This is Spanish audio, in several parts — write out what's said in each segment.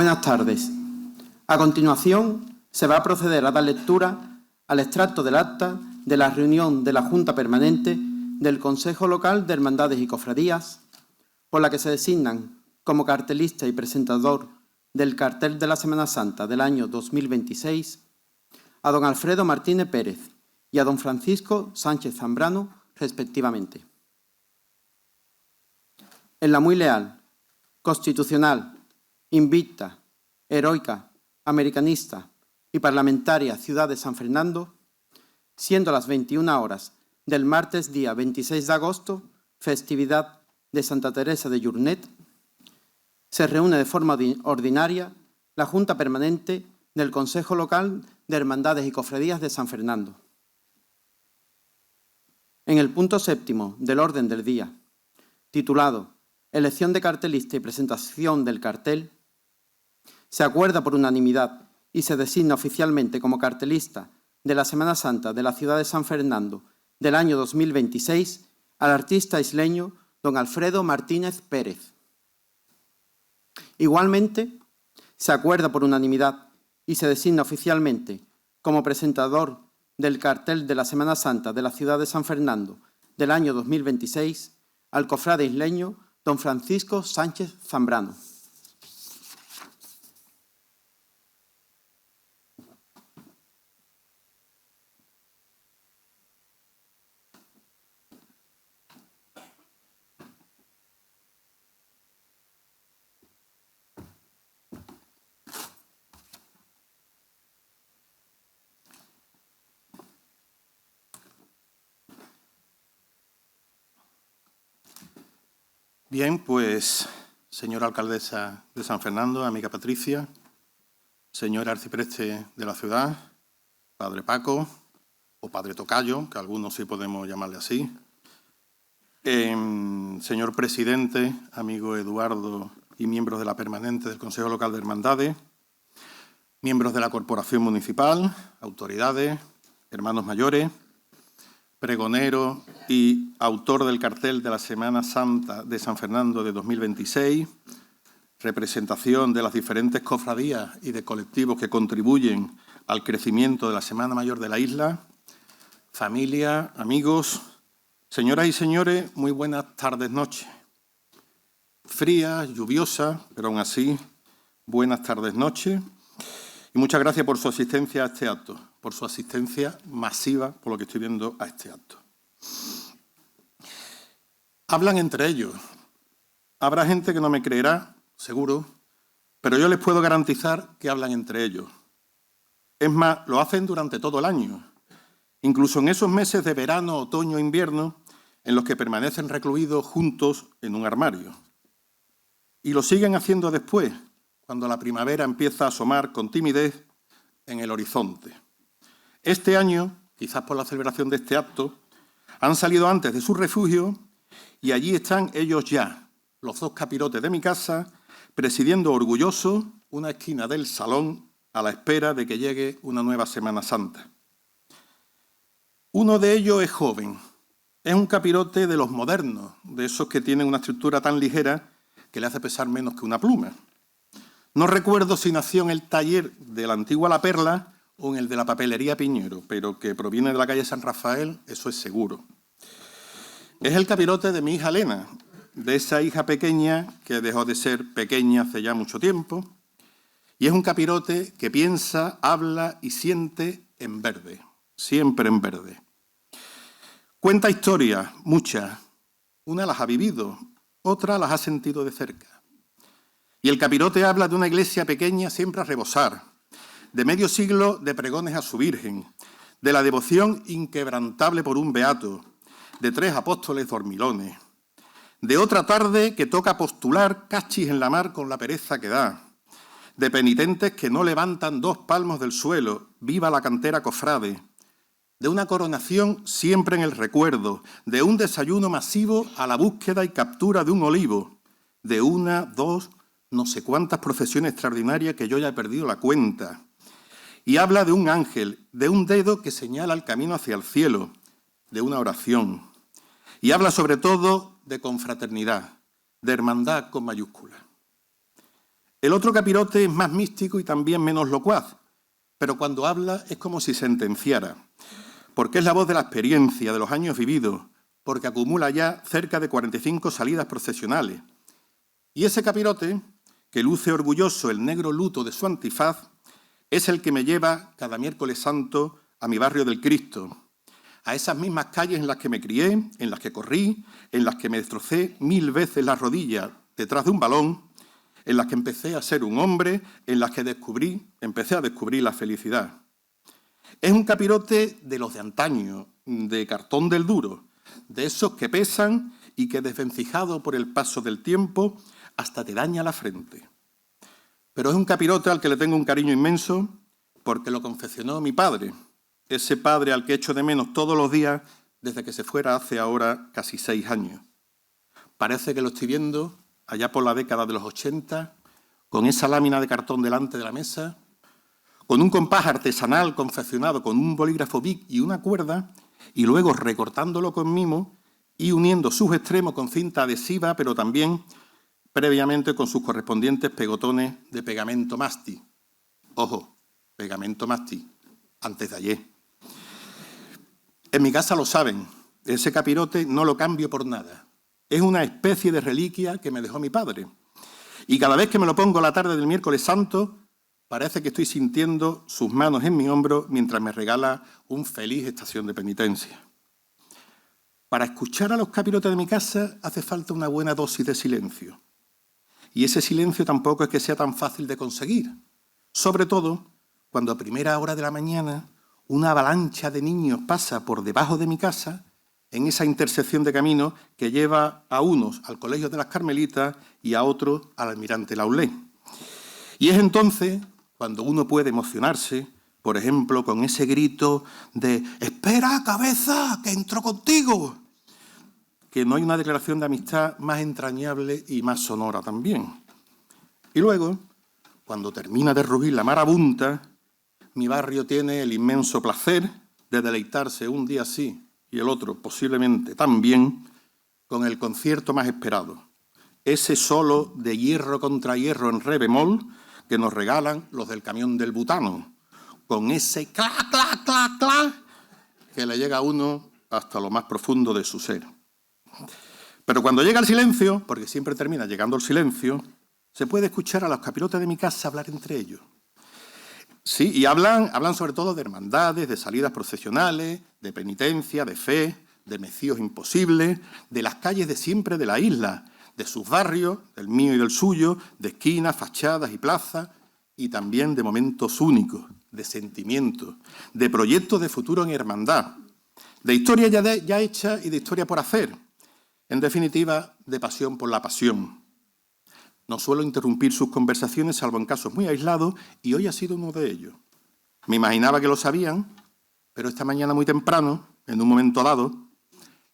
Buenas tardes. A continuación, se va a proceder a dar lectura al extracto del acta de la reunión de la Junta Permanente del Consejo Local de Hermandades y Cofradías, por la que se designan como cartelista y presentador del cartel de la Semana Santa del año 2026 a don Alfredo Martínez Pérez y a don Francisco Sánchez Zambrano, respectivamente. En la muy leal, constitucional, invicta, heroica, americanista y parlamentaria ciudad de San Fernando, siendo las 21 horas del martes día 26 de agosto, festividad de Santa Teresa de Jornet, se reúne de forma ordinaria la Junta Permanente del Consejo Local de Hermandades y Cofradías de San Fernando. En el punto 7º del orden del día, titulado Elección de cartelista y presentación del cartel, se acuerda por unanimidad y se designa oficialmente como cartelista de la Semana Santa de la ciudad de San Fernando del año 2026 al artista isleño don Alfredo Martínez Pérez. Igualmente, se acuerda por unanimidad y se designa oficialmente como presentador del cartel de la Semana Santa de la ciudad de San Fernando del año 2026 al cofrade isleño don Francisco Sánchez Zambrano. Bien, pues, señora alcaldesa de San Fernando, amiga Patricia, señor arcipreste de la ciudad, padre Paco, o padre Tocayo, que algunos sí podemos llamarle así, señor presidente, amigo Eduardo y miembros de la permanente del Consejo Local de Hermandades, miembros de la Corporación Municipal, autoridades, hermanos mayores, pregonero y autor del cartel de la Semana Santa de San Fernando de 2026, representación de las diferentes cofradías y de colectivos que contribuyen al crecimiento de la Semana Mayor de la isla, familia, amigos, señoras y señores, muy buenas tardes, noches. Fría, lluviosa, pero aún así, buenas tardes, noches. Y muchas gracias por su asistencia a este acto, por su asistencia masiva, por lo que estoy viendo, a este acto. Hablan entre ellos. Habrá gente que no me creerá, seguro, pero yo les puedo garantizar que hablan entre ellos. Es más, lo hacen durante todo el año, incluso en esos meses de verano, otoño e invierno, en los que permanecen recluidos juntos en un armario. Y lo siguen haciendo después, cuando la primavera empieza a asomar con timidez en el horizonte. Este año, quizás por la celebración de este acto, han salido antes de su refugio y allí están ellos ya, los dos capirotes de mi casa, presidiendo orgullosos una esquina del salón a la espera de que llegue una nueva Semana Santa. Uno de ellos es joven, es un capirote de los modernos, de esos que tienen una estructura tan ligera que le hace pesar menos que una pluma. No recuerdo si nació en el taller de la antigua La Perla o en el de la papelería Piñero, pero que proviene de la calle San Rafael, eso es seguro. Es el capirote de mi hija Elena, de esa hija pequeña que dejó de ser pequeña hace ya mucho tiempo, y es un capirote que piensa, habla y siente en verde, siempre en verde. Cuenta historias, muchas. Una las ha vivido, otra las ha sentido de cerca. Y el capirote habla de una iglesia pequeña siempre a rebosar, de medio siglo de pregones a su Virgen, de la devoción inquebrantable por un beato, de 3 apóstoles dormilones, de otra tarde que toca postular cachis en la mar con la pereza que da, de penitentes que no levantan 2 palmos del suelo, viva la cantera cofrade, de una coronación siempre en el recuerdo, de un desayuno masivo a la búsqueda y captura de un olivo, de 1, 2, no sé cuántas procesiones extraordinarias que yo ya he perdido la cuenta. Y habla de un ángel, de un dedo que señala el camino hacia el cielo, de una oración. Y habla sobre todo de confraternidad, de hermandad con mayúscula. El otro capirote es más místico y también menos locuaz, pero cuando habla es como si sentenciara, porque es la voz de la experiencia, de los años vividos, porque acumula ya cerca de 45 salidas procesionales. Y ese capirote, que luce orgulloso el negro luto de su antifaz, es el que me lleva cada miércoles santo a mi barrio del Cristo, a esas mismas calles en las que me crié, en las que corrí, en las que me destrocé 1000 veces las rodillas detrás de un balón, en las que empecé a ser un hombre, en las que empecé a descubrir la felicidad. Es un capirote de los de antaño, de cartón del duro, de esos que pesan y que desvencijado por el paso del tiempo hasta te daña la frente. Pero es un capirote al que le tengo un cariño inmenso porque lo confeccionó mi padre, ese padre al que echo de menos todos los días desde que se fuera hace ahora casi 6 años. Parece que lo estoy viendo allá por la década de los 80, con esa lámina de cartón delante de la mesa, con un compás artesanal confeccionado con un bolígrafo Bic y una cuerda, y luego recortándolo con mimo y uniendo sus extremos con cinta adhesiva, pero también previamente con sus correspondientes pegotones de pegamento masti. Ojo, pegamento masti, antes de ayer. En mi casa lo saben, ese capirote no lo cambio por nada. Es una especie de reliquia que me dejó mi padre. Y cada vez que me lo pongo la tarde del miércoles santo, parece que estoy sintiendo sus manos en mi hombro mientras me regala un feliz estación de penitencia. Para escuchar a los capirotes de mi casa hace falta una buena dosis de silencio. Y ese silencio tampoco es que sea tan fácil de conseguir. Sobre todo cuando a primera hora de la mañana una avalancha de niños pasa por debajo de mi casa en esa intersección de caminos que lleva a unos al Colegio de las Carmelitas y a otros al Almirante Laulé. Y es entonces cuando uno puede emocionarse, por ejemplo, con ese grito de «¡Espera, cabeza, que entro contigo!», que no hay una declaración de amistad más entrañable y más sonora también. Y luego, cuando termina de rugir la marabunta, mi barrio tiene el inmenso placer de deleitarse un día sí y el otro posiblemente también con el concierto más esperado, ese solo de hierro contra hierro en re bemol que nos regalan los del camión del butano, con ese cla, cla, cla, cla que le llega a uno hasta lo más profundo de su ser. Pero cuando llega el silencio, porque siempre termina llegando el silencio, se puede escuchar a los capirotes de mi casa hablar entre ellos. Sí, y hablan sobre todo de hermandades, de salidas procesionales, de penitencia, de fe, de mecíos imposibles, de las calles de siempre de la isla, de sus barrios, del mío y del suyo, de esquinas, fachadas y plazas, y también de momentos únicos, de sentimientos, de proyectos de futuro en hermandad, de historia ya hecha y de historia por hacer. En definitiva, de pasión por la pasión. No suelo interrumpir sus conversaciones, salvo en casos muy aislados, y hoy ha sido uno de ellos. Me imaginaba que lo sabían, pero esta mañana muy temprano, en un momento dado,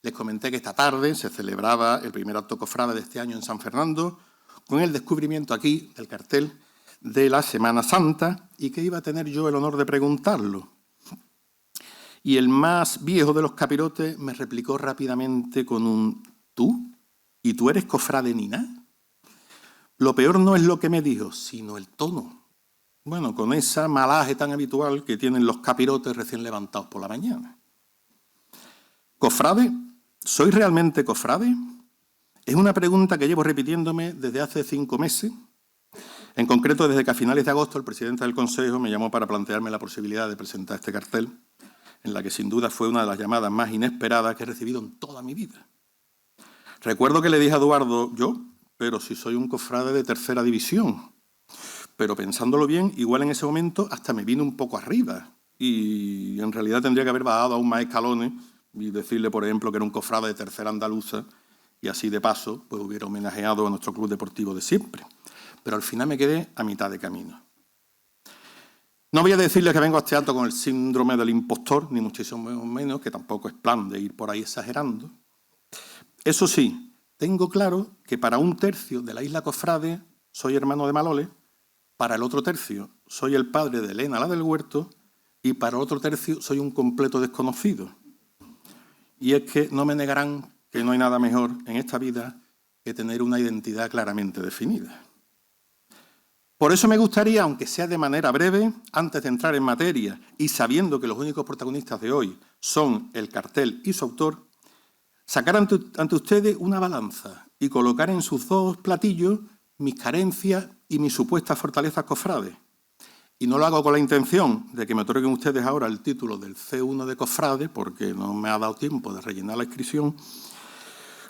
les comenté que esta tarde se celebraba el primer acto cofrade de este año en San Fernando, con el descubrimiento aquí del cartel de la Semana Santa, y que iba a tener yo el honor de preguntarlo. Y el más viejo de los capirotes me replicó rápidamente con un «¿Tú? ¿Y tú eres cofrade ni nada?». Lo peor no es lo que me dijo, sino el tono. Bueno, con esa malaje tan habitual que tienen los capirotes recién levantados por la mañana. ¿Cofrade? ¿Soy realmente cofrade? Es una pregunta que llevo repitiéndome desde hace 5 meses. En concreto, desde que a finales de agosto el presidente del Consejo me llamó para plantearme la posibilidad de presentar este cartel, en la que sin duda fue una de las llamadas más inesperadas que he recibido en toda mi vida. Recuerdo que le dije a Eduardo, pero si soy un cofrade de 3ª división. Pero pensándolo bien, igual en ese momento hasta me vino un poco arriba. Y en realidad tendría que haber bajado aún más escalones y decirle, por ejemplo, que era un cofrade de 3ª andaluza y así de paso pues hubiera homenajeado a nuestro club deportivo de siempre. Pero al final me quedé a mitad de camino. No voy a decirles que vengo a este acto con el síndrome del impostor, ni muchísimo menos, que tampoco es plan de ir por ahí exagerando. Eso sí, tengo claro que para 1/3 de la isla cofrade soy hermano de Malole, para el otro tercio soy el padre de Elena, la del huerto, y para el otro tercio soy un completo desconocido. Y es que no me negarán que no hay nada mejor en esta vida que tener una identidad claramente definida. Por eso me gustaría, aunque sea de manera breve, antes de entrar en materia y sabiendo que los únicos protagonistas de hoy son el cartel y su autor, sacar ante ustedes una balanza y colocar en sus dos platillos mis carencias y mis supuestas fortalezas cofrades. Y no lo hago con la intención de que me otorguen ustedes ahora el título del C1 de cofrade, porque no me ha dado tiempo de rellenar la inscripción.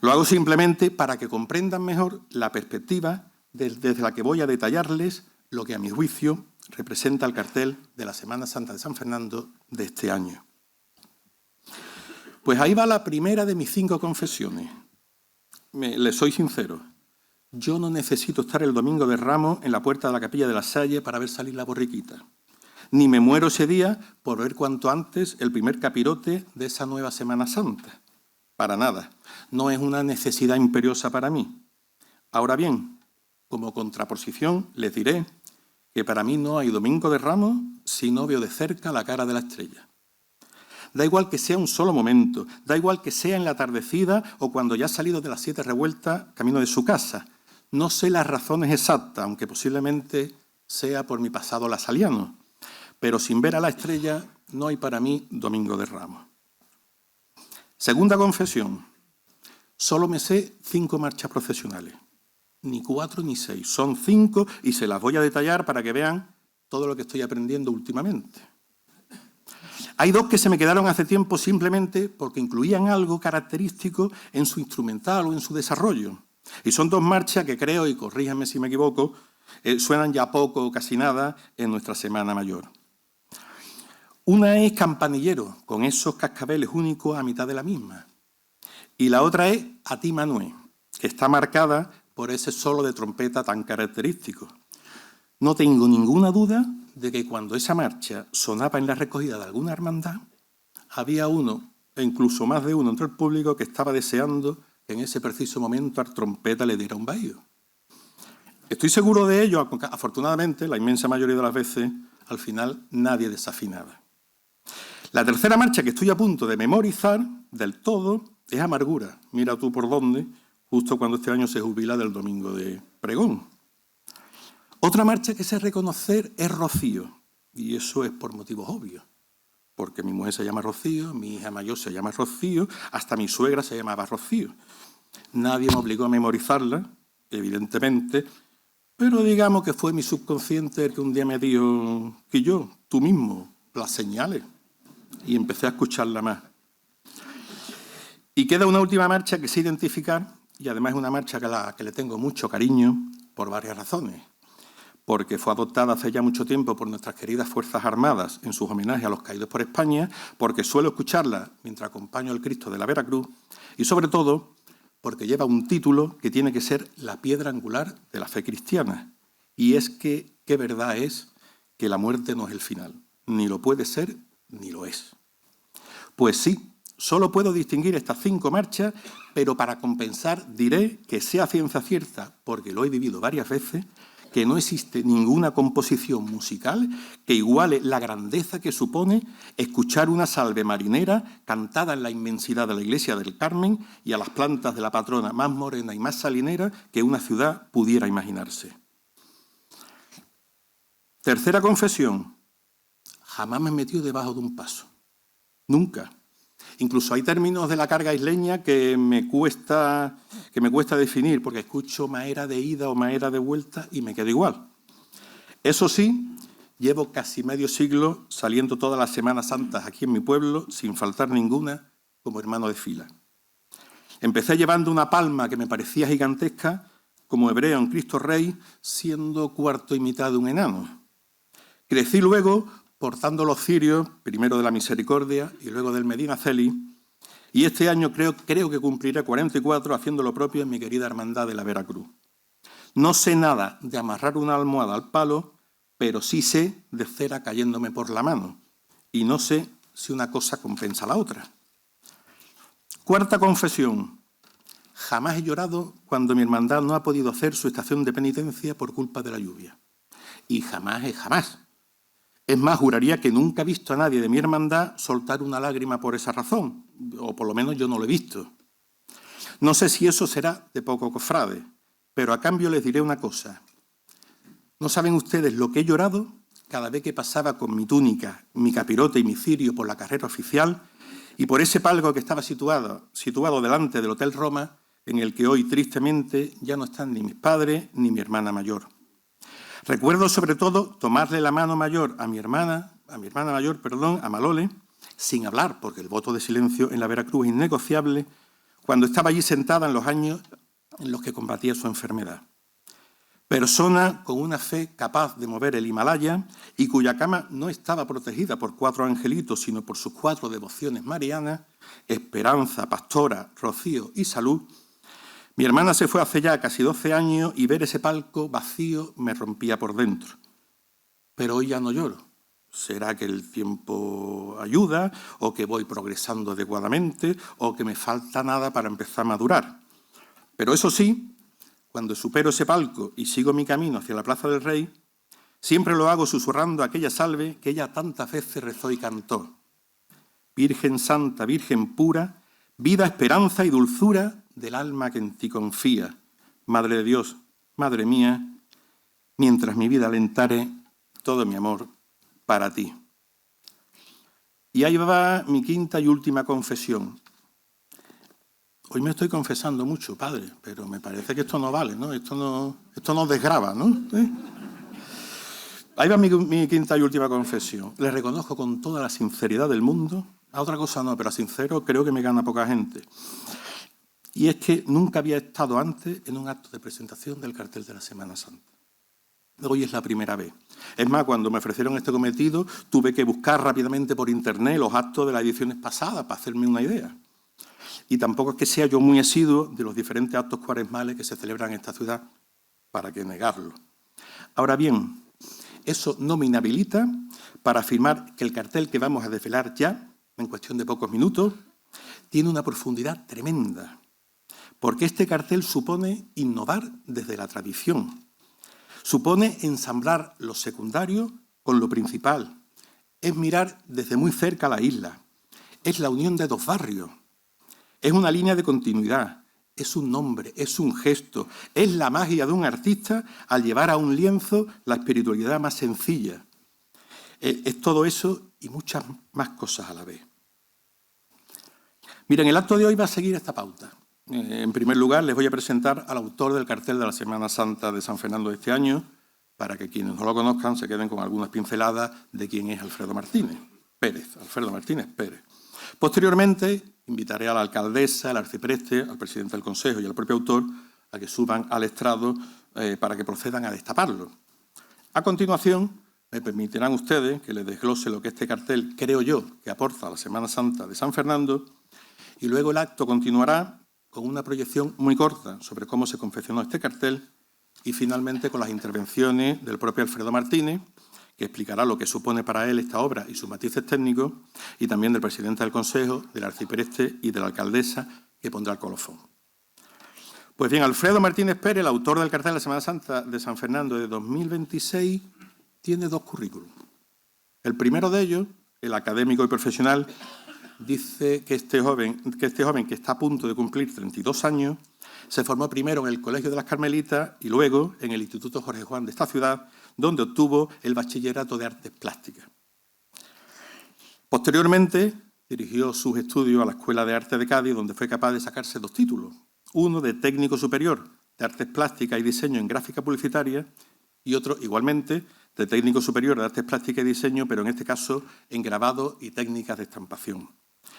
Lo hago simplemente para que comprendan mejor la perspectiva desde la que voy a detallarles lo que, a mi juicio, representa el cartel de la Semana Santa de San Fernando de este año. Pues ahí va la primera de mis 5 confesiones. Les soy sincero. Yo no necesito estar el domingo de Ramos en la puerta de la Capilla de la Salle para ver salir la borriquita. Ni me muero ese día por ver cuanto antes el primer capirote de esa nueva Semana Santa. Para nada. No es una necesidad imperiosa para mí. Ahora bien, como contraposición, les diré que para mí no hay domingo de Ramos si no veo de cerca la cara de la estrella. Da igual que sea un solo momento, da igual que sea en la atardecida o cuando ya ha salido de las 7 revueltas camino de su casa. No sé las razones exactas, aunque posiblemente sea por mi pasado lasaliano, pero sin ver a la estrella no hay para mí domingo de Ramos. Segunda confesión. Solo me sé 5 marchas procesionales. Ni 4 ni 6, son 5 y se las voy a detallar para que vean todo lo que estoy aprendiendo últimamente. Hay 2 que se me quedaron hace tiempo simplemente porque incluían algo característico en su instrumental o en su desarrollo. Y son 2 marchas que creo, y corríjanme si me equivoco, suenan ya poco o casi nada en nuestra Semana Mayor. Una es Campanillero, con esos cascabeles únicos a mitad de la misma. Y la otra es A ti, Manuel, que está marcada por ese solo de trompeta tan característico. No tengo ninguna duda de que cuando esa marcha sonaba en la recogida de alguna hermandad, había uno, e incluso más de uno entre el público, que estaba deseando que en ese preciso momento al trompeta le diera un bahío. Estoy seguro de ello, afortunadamente, la inmensa mayoría de las veces, al final nadie desafinaba. La tercera marcha que estoy a punto de memorizar del todo es Amargura. Mira tú por dónde, justo cuando este año se jubila del domingo de pregón. Otra marcha que sé reconocer es Rocío, y eso es por motivos obvios, porque mi mujer se llama Rocío, mi hija mayor se llama Rocío, hasta mi suegra se llamaba Rocío. Nadie me obligó a memorizarla, evidentemente, pero digamos que fue mi subconsciente el que un día me dijo que yo, tú mismo, las señales, y empecé a escucharla más. Y queda una última marcha que sé identificar, y además es una marcha a la que le tengo mucho cariño por varias razones. Porque fue adoptada hace ya mucho tiempo por nuestras queridas Fuerzas Armadas en sus homenajes a los caídos por España, porque suelo escucharla mientras acompaño al Cristo de la Veracruz, y sobre todo porque lleva un título que tiene que ser la piedra angular de la fe cristiana. Y es que, qué verdad es que la muerte no es el final. Ni lo puede ser, ni lo es. Pues sí, solo puedo distinguir estas 5 marchas, pero para compensar diré que sea ciencia cierta, porque lo he vivido varias veces, que no existe ninguna composición musical que iguale la grandeza que supone escuchar una salve marinera cantada en la inmensidad de la iglesia del Carmen y a las plantas de la patrona más morena y más salinera que una ciudad pudiera imaginarse. Tercera confesión. Jamás me he metido debajo de un paso. Nunca. Incluso hay términos de la carga isleña que me cuesta definir, porque escucho maera de ida o maera de vuelta y me quedo igual. Eso sí, llevo casi medio siglo saliendo todas las Semanas Santas aquí en mi pueblo, sin faltar ninguna, como hermano de fila. Empecé llevando una palma que me parecía gigantesca, como hebreo en Cristo Rey, siendo cuarto y mitad de un enano. Crecí luego portando los cirios, primero de la Misericordia y luego del Medina Celi, y este año creo que cumpliré 44 haciendo lo propio en mi querida hermandad de la Veracruz. No sé nada de amarrar una almohada al palo, pero sí sé de cera cayéndome por la mano, y no sé si una cosa compensa a la otra. Cuarta confesión. Jamás he llorado cuando mi hermandad no ha podido hacer su estación de penitencia por culpa de la lluvia. Y jamás es jamás. Es más, juraría que nunca he visto a nadie de mi hermandad soltar una lágrima por esa razón, o por lo menos yo no lo he visto. No sé si eso será de poco cofrade, pero a cambio les diré una cosa. No saben ustedes lo que he llorado cada vez que pasaba con mi túnica, mi capirote y mi cirio por la carrera oficial y por ese palco que estaba situado delante del Hotel Roma, en el que hoy, tristemente, ya no están ni mis padres ni mi hermana mayor. Recuerdo, sobre todo, tomarle la mano mayor a mi hermana mayor, a Malole, sin hablar, porque el voto de silencio en la Veracruz es innegociable, cuando estaba allí sentada en los años en los que combatía su enfermedad. Persona con una fe capaz de mover el Himalaya y cuya cama no estaba protegida por 4 angelitos, sino por sus 4 devociones marianas, Esperanza, Pastora, Rocío y Salud. Mi hermana se fue hace ya casi 12 años y ver ese palco vacío me rompía por dentro. Pero hoy ya no lloro. ¿Será que el tiempo ayuda o que voy progresando adecuadamente o que me falta nada para empezar a madurar? Pero eso sí, cuando supero ese palco y sigo mi camino hacia la Plaza del Rey, siempre lo hago susurrando aquella salve que ella tantas veces rezó y cantó. Virgen Santa, Virgen pura, vida, esperanza y dulzura del alma que en ti confía. Madre de Dios, Madre mía, mientras mi vida alentare, todo mi amor para ti. Y ahí va mi quinta y última confesión. Hoy me estoy confesando mucho, padre, pero me parece que esto no vale, ¿no? Esto no desgrava, ¿no? Ahí va mi quinta y última confesión. Le reconozco con toda la sinceridad del mundo, a otra cosa no, pero a sincero creo que me gana poca gente. Y es que nunca había estado antes en un acto de presentación del cartel de la Semana Santa. Hoy es la primera vez. Es más, cuando me ofrecieron este cometido, tuve que buscar rápidamente por internet los actos de las ediciones pasadas para hacerme una idea. Y tampoco es que sea yo muy asiduo de los diferentes actos cuaresmales que se celebran en esta ciudad, para qué negarlo. Ahora bien, eso no me inhabilita para afirmar que el cartel que vamos a desvelar ya, en cuestión de pocos minutos, tiene una profundidad tremenda, porque este cartel supone innovar desde la tradición. Supone ensamblar lo secundario con lo principal. Es mirar desde muy cerca la isla. Es la unión de 2 barrios. Es una línea de continuidad. Es un nombre, es un gesto. Es la magia de un artista al llevar a un lienzo la espiritualidad más sencilla. Es todo eso y muchas más cosas a la vez. Miren, el acto de hoy va a seguir esta pauta. En primer lugar, les voy a presentar al autor del cartel de la Semana Santa de San Fernando de este año, para que quienes no lo conozcan se queden con algunas pinceladas de quién es Alfredo Martínez Pérez. Alfredo Martínez Pérez. Posteriormente, invitaré a la alcaldesa, al arcipreste, al presidente del Consejo y al propio autor a que suban al estrado para que procedan a destaparlo. A continuación, me permitirán ustedes que les desglose lo que este cartel, creo yo, que aporta a la Semana Santa de San Fernando, y luego el acto continuará con una proyección muy corta sobre cómo se confeccionó este cartel y finalmente con las intervenciones del propio Alfredo Martínez, que explicará lo que supone para él esta obra y sus matices técnicos, y también del presidente del Consejo, del arcipreste y de la alcaldesa, que pondrá el colofón. Pues bien, Alfredo Martínez Pérez, el autor del cartel de la Semana Santa de San Fernando de 2026, tiene 2 currículums. El primero de ellos, el académico y profesional, dice que este joven que está a punto de cumplir 32 años se formó primero en el Colegio de las Carmelitas y luego en el Instituto Jorge Juan de esta ciudad, donde obtuvo el Bachillerato de Artes Plásticas. Posteriormente, dirigió sus estudios a la Escuela de Arte de Cádiz, donde fue capaz de sacarse 2 títulos. Uno de técnico superior de Artes Plásticas y Diseño en Gráfica Publicitaria y otro, igualmente, de técnico superior de Artes Plásticas y Diseño, pero en este caso en grabado y técnicas de estampación.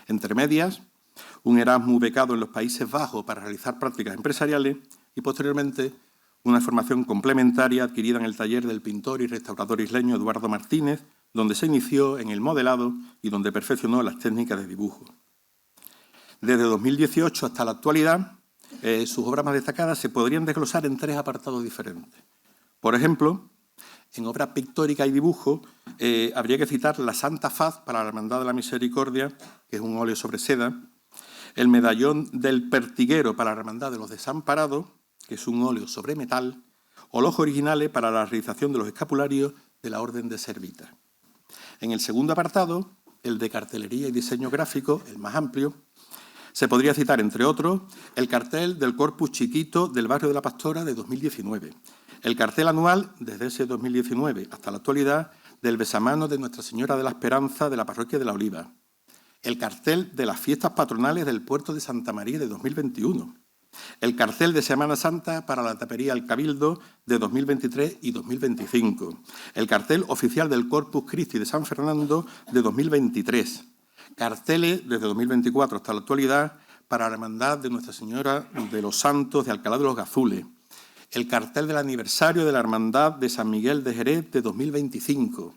Entre medias, un Erasmus becado en los Países Bajos para realizar prácticas empresariales y, posteriormente, una formación complementaria adquirida en el taller del pintor y restaurador isleño Eduardo Martínez, donde se inició en el modelado y donde perfeccionó las técnicas de dibujo. Desde 2018 hasta la actualidad, sus obras más destacadas se podrían desglosar en 3 apartados diferentes. Por ejemplo, en obra pictórica y dibujo, habría que citar La Santa Faz para la Hermandad de la Misericordia, que es un óleo sobre seda, el Medallón del Pertiguero para la Hermandad de los Desamparados, que es un óleo sobre metal, o los originales para la realización de los escapularios de la Orden de Servita. En el segundo apartado, el de cartelería y diseño gráfico, el más amplio, se podría citar, entre otros, el cartel del Corpus Chiquito del barrio de la Pastora de 2019, El cartel anual, desde ese 2019 hasta la actualidad, del besamanos de Nuestra Señora de la Esperanza de la Parroquia de la Oliva. El cartel de las fiestas patronales del puerto de Santa María de 2021. El cartel de Semana Santa para la tapería El Cabildo de 2023 y 2025. El cartel oficial del Corpus Christi de San Fernando de 2023. Carteles desde 2024 hasta la actualidad para la Hermandad de Nuestra Señora de los Santos de Alcalá de los Gazules. El cartel del aniversario de la Hermandad de San Miguel de Jerez de 2025.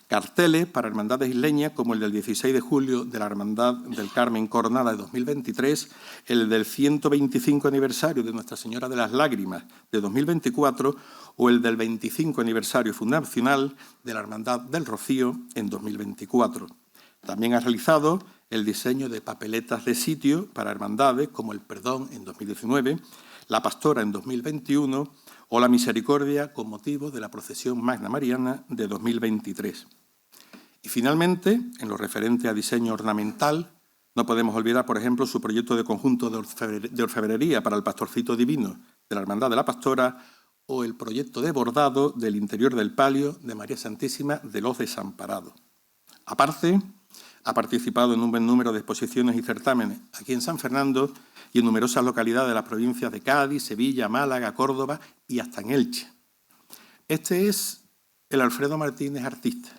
Carteles para hermandades isleñas como el del 16 de julio de la Hermandad del Carmen Coronada de 2023, el del 125 aniversario de Nuestra Señora de las Lágrimas de 2024 o el del 25 aniversario fundacional de la Hermandad del Rocío en 2024. También ha realizado el diseño de papeletas de sitio para hermandades como el Perdón en 2019, la Pastora en 2021 o la Misericordia con motivo de la procesión Magna Mariana de 2023. Y finalmente, en lo referente a diseño ornamental, no podemos olvidar, por ejemplo, su proyecto de conjunto de orfebrería para el Pastorcito Divino de la Hermandad de la Pastora o el proyecto de bordado del interior del palio de María Santísima de los Desamparados. Aparte, ha participado en un buen número de exposiciones y certámenes aquí en San Fernando y en numerosas localidades de las provincias de Cádiz, Sevilla, Málaga, Córdoba y hasta en Elche. Este es el Alfredo Martínez artista.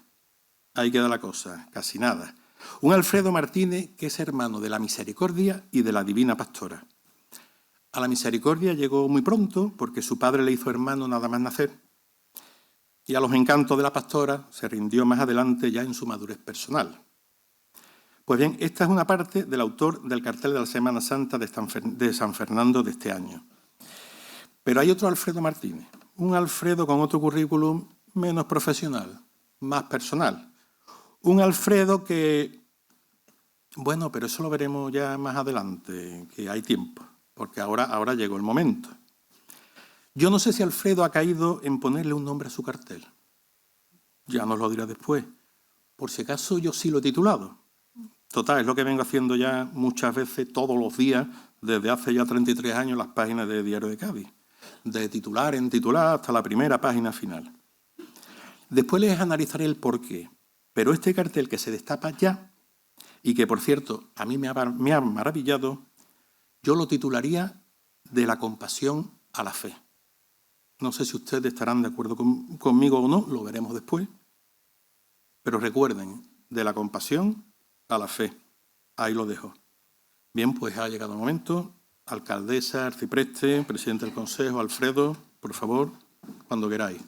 Ahí queda la cosa, casi nada. Un Alfredo Martínez que es hermano de la Misericordia y de la Divina Pastora. A la Misericordia llegó muy pronto porque su padre le hizo hermano nada más nacer. Y a los encantos de la Pastora se rindió más adelante ya en su madurez personal. Pues bien, esta es una parte del autor del cartel de la Semana Santa de San Fernando de este año. Pero hay otro Alfredo Martínez, un Alfredo con otro currículum menos profesional, más personal. Un Alfredo que, bueno, pero eso lo veremos ya más adelante, que hay tiempo, porque ahora llegó el momento. Yo no sé si Alfredo ha caído en ponerle un nombre a su cartel. Ya nos lo dirá después. Por si acaso yo sí lo he titulado. Total, es lo que vengo haciendo ya muchas veces, todos los días, desde hace ya 33 años, las páginas de Diario de Cádiz. De titular en titular hasta la primera página final. Después les analizaré el porqué. Pero este cartel que se destapa ya, y que, por cierto, a mí me ha maravillado, yo lo titularía De la compasión a la fe. No sé si ustedes estarán de acuerdo conmigo o no, lo veremos después. Pero recuerden, de la compasión a la fe. Ahí lo dejo. Bien, pues ha llegado el momento. Alcaldesa, arcipreste, presidente del Consejo, Alfredo, por favor, cuando queráis.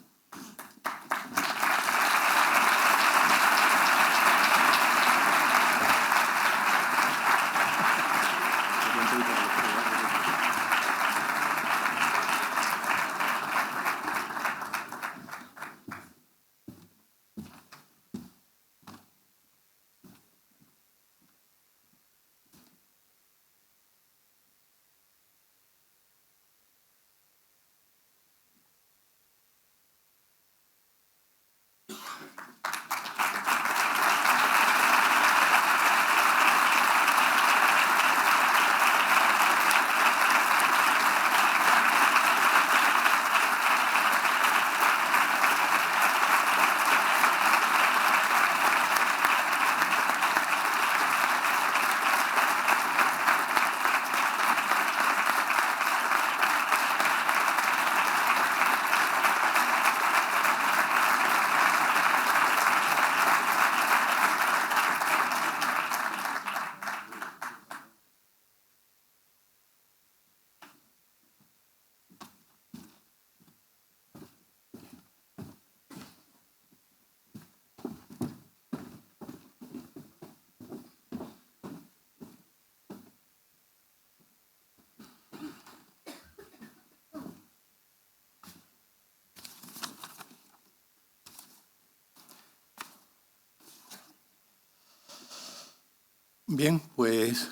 Bien, pues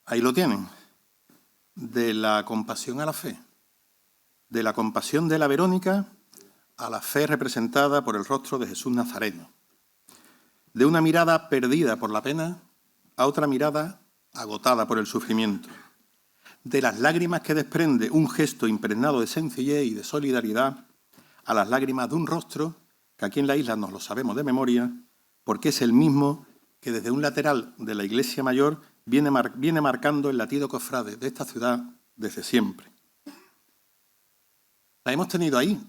ahí lo tienen. De la compasión a la fe. De la compasión de la Verónica a la fe representada por el rostro de Jesús Nazareno. De una mirada perdida por la pena a otra mirada agotada por el sufrimiento. De las lágrimas que desprende un gesto impregnado de sencillez y de solidaridad a las lágrimas de un rostro que aquí en la isla nos lo sabemos de memoria, porque es el mismo que desde un lateral de la iglesia mayor viene marcando el latido cofrade de esta ciudad desde siempre. La hemos tenido ahí,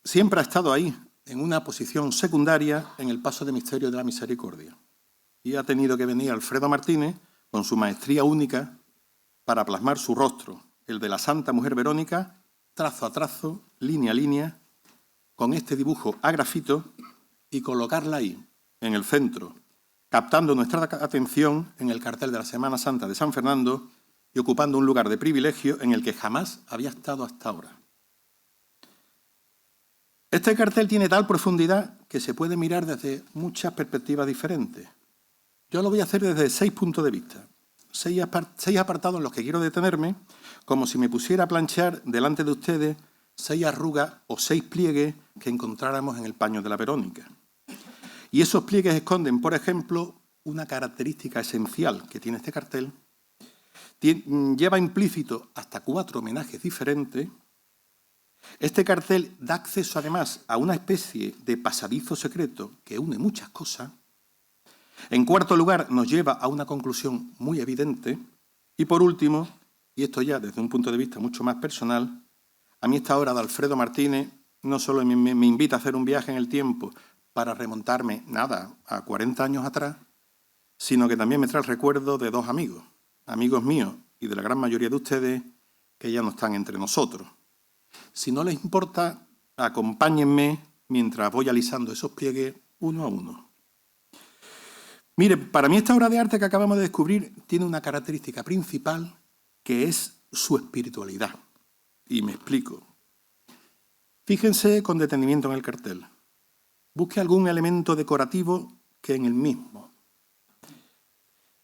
siempre ha estado ahí, en una posición secundaria en el paso de misterio de la misericordia. Y ha tenido que venir Alfredo Martínez con su maestría única para plasmar su rostro, el de la Santa Mujer Verónica, trazo a trazo, línea a línea, con este dibujo a grafito y colocarla ahí, en el centro, captando nuestra atención en el cartel de la Semana Santa de San Fernando y ocupando un lugar de privilegio en el que jamás había estado hasta ahora. Este cartel tiene tal profundidad que se puede mirar desde muchas perspectivas diferentes. Yo lo voy a hacer desde 6 puntos de vista, 6 apartados en los que quiero detenerme, como si me pusiera a planchar delante de ustedes 6 arrugas o 6 pliegues que encontráramos en el paño de la Verónica. Y esos pliegues esconden, por ejemplo, una característica esencial que tiene este cartel. Lleva implícito hasta 4 homenajes diferentes. Este cartel da acceso, además, a una especie de pasadizo secreto que une muchas cosas. En cuarto lugar, nos lleva a una conclusión muy evidente. Y por último, y esto ya desde un punto de vista mucho más personal, a mí esta obra de Alfredo Martínez no solo me invita a hacer un viaje en el tiempo para remontarme, a 40 años atrás, sino que también me trae el recuerdo de 2 amigos, amigos míos y de la gran mayoría de ustedes que ya no están entre nosotros. Si no les importa, acompáñenme mientras voy alisando esos pliegues uno a uno. Mire, para mí esta obra de arte que acabamos de descubrir tiene una característica principal que es su espiritualidad. Y me explico. Fíjense con detenimiento en el cartel. Busque algún elemento decorativo que en el mismo.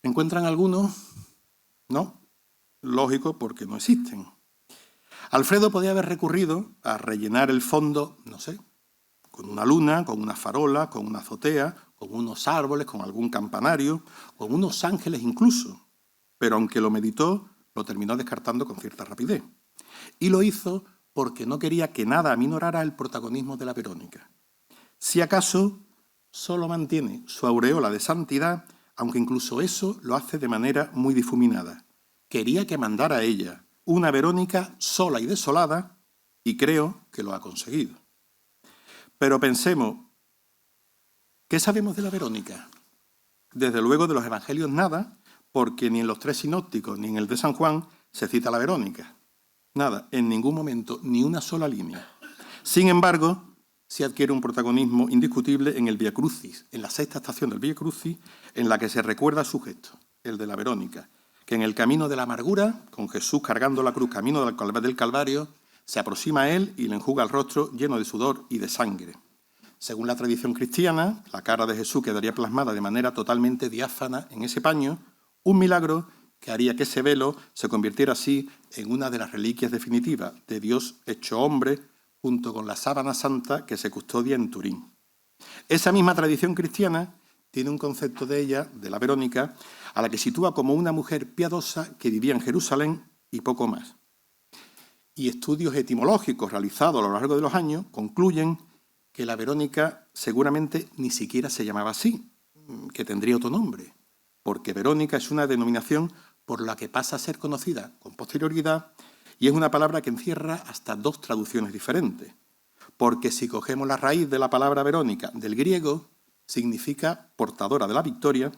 ¿Encuentran alguno? No. Lógico, porque no existen. Alfredo podía haber recurrido a rellenar el fondo, no sé, con una luna, con una farola, con una azotea, con unos árboles, con algún campanario, con unos ángeles incluso. Pero aunque lo meditó, lo terminó descartando con cierta rapidez. Y lo hizo porque no quería que nada aminorara el protagonismo de la Verónica. Si acaso, solo mantiene su aureola de santidad, aunque incluso eso lo hace de manera muy difuminada. Quería que mandara a ella, una Verónica sola y desolada, y creo que lo ha conseguido. Pero pensemos, ¿qué sabemos de la Verónica? Desde luego de los evangelios nada, porque ni en los 3 sinópticos ni en el de San Juan se cita la Verónica. Nada, en ningún momento, ni una sola línea. Sin embargo, se adquiere un protagonismo indiscutible en el Vía Crucis, en la 6ª estación del Vía Crucis, en la que se recuerda su gesto, el de la Verónica, que en el camino de la amargura, con Jesús cargando la cruz camino del Calvario, se aproxima a él y le enjuga el rostro lleno de sudor y de sangre. Según la tradición cristiana, la cara de Jesús quedaría plasmada de manera totalmente diáfana en ese paño, un milagro que haría que ese velo se convirtiera así en una de las reliquias definitivas de Dios hecho hombre, junto con la sábana santa que se custodia en Turín. Esa misma tradición cristiana tiene un concepto de ella, de la Verónica, a la que sitúa como una mujer piadosa que vivía en Jerusalén y poco más. Y estudios etimológicos realizados a lo largo de los años concluyen que la Verónica seguramente ni siquiera se llamaba así, que tendría otro nombre, porque Verónica es una denominación por la que pasa a ser conocida con posterioridad y es una palabra que encierra hasta 2 traducciones diferentes, porque si cogemos la raíz de la palabra Verónica del griego, significa portadora de la victoria,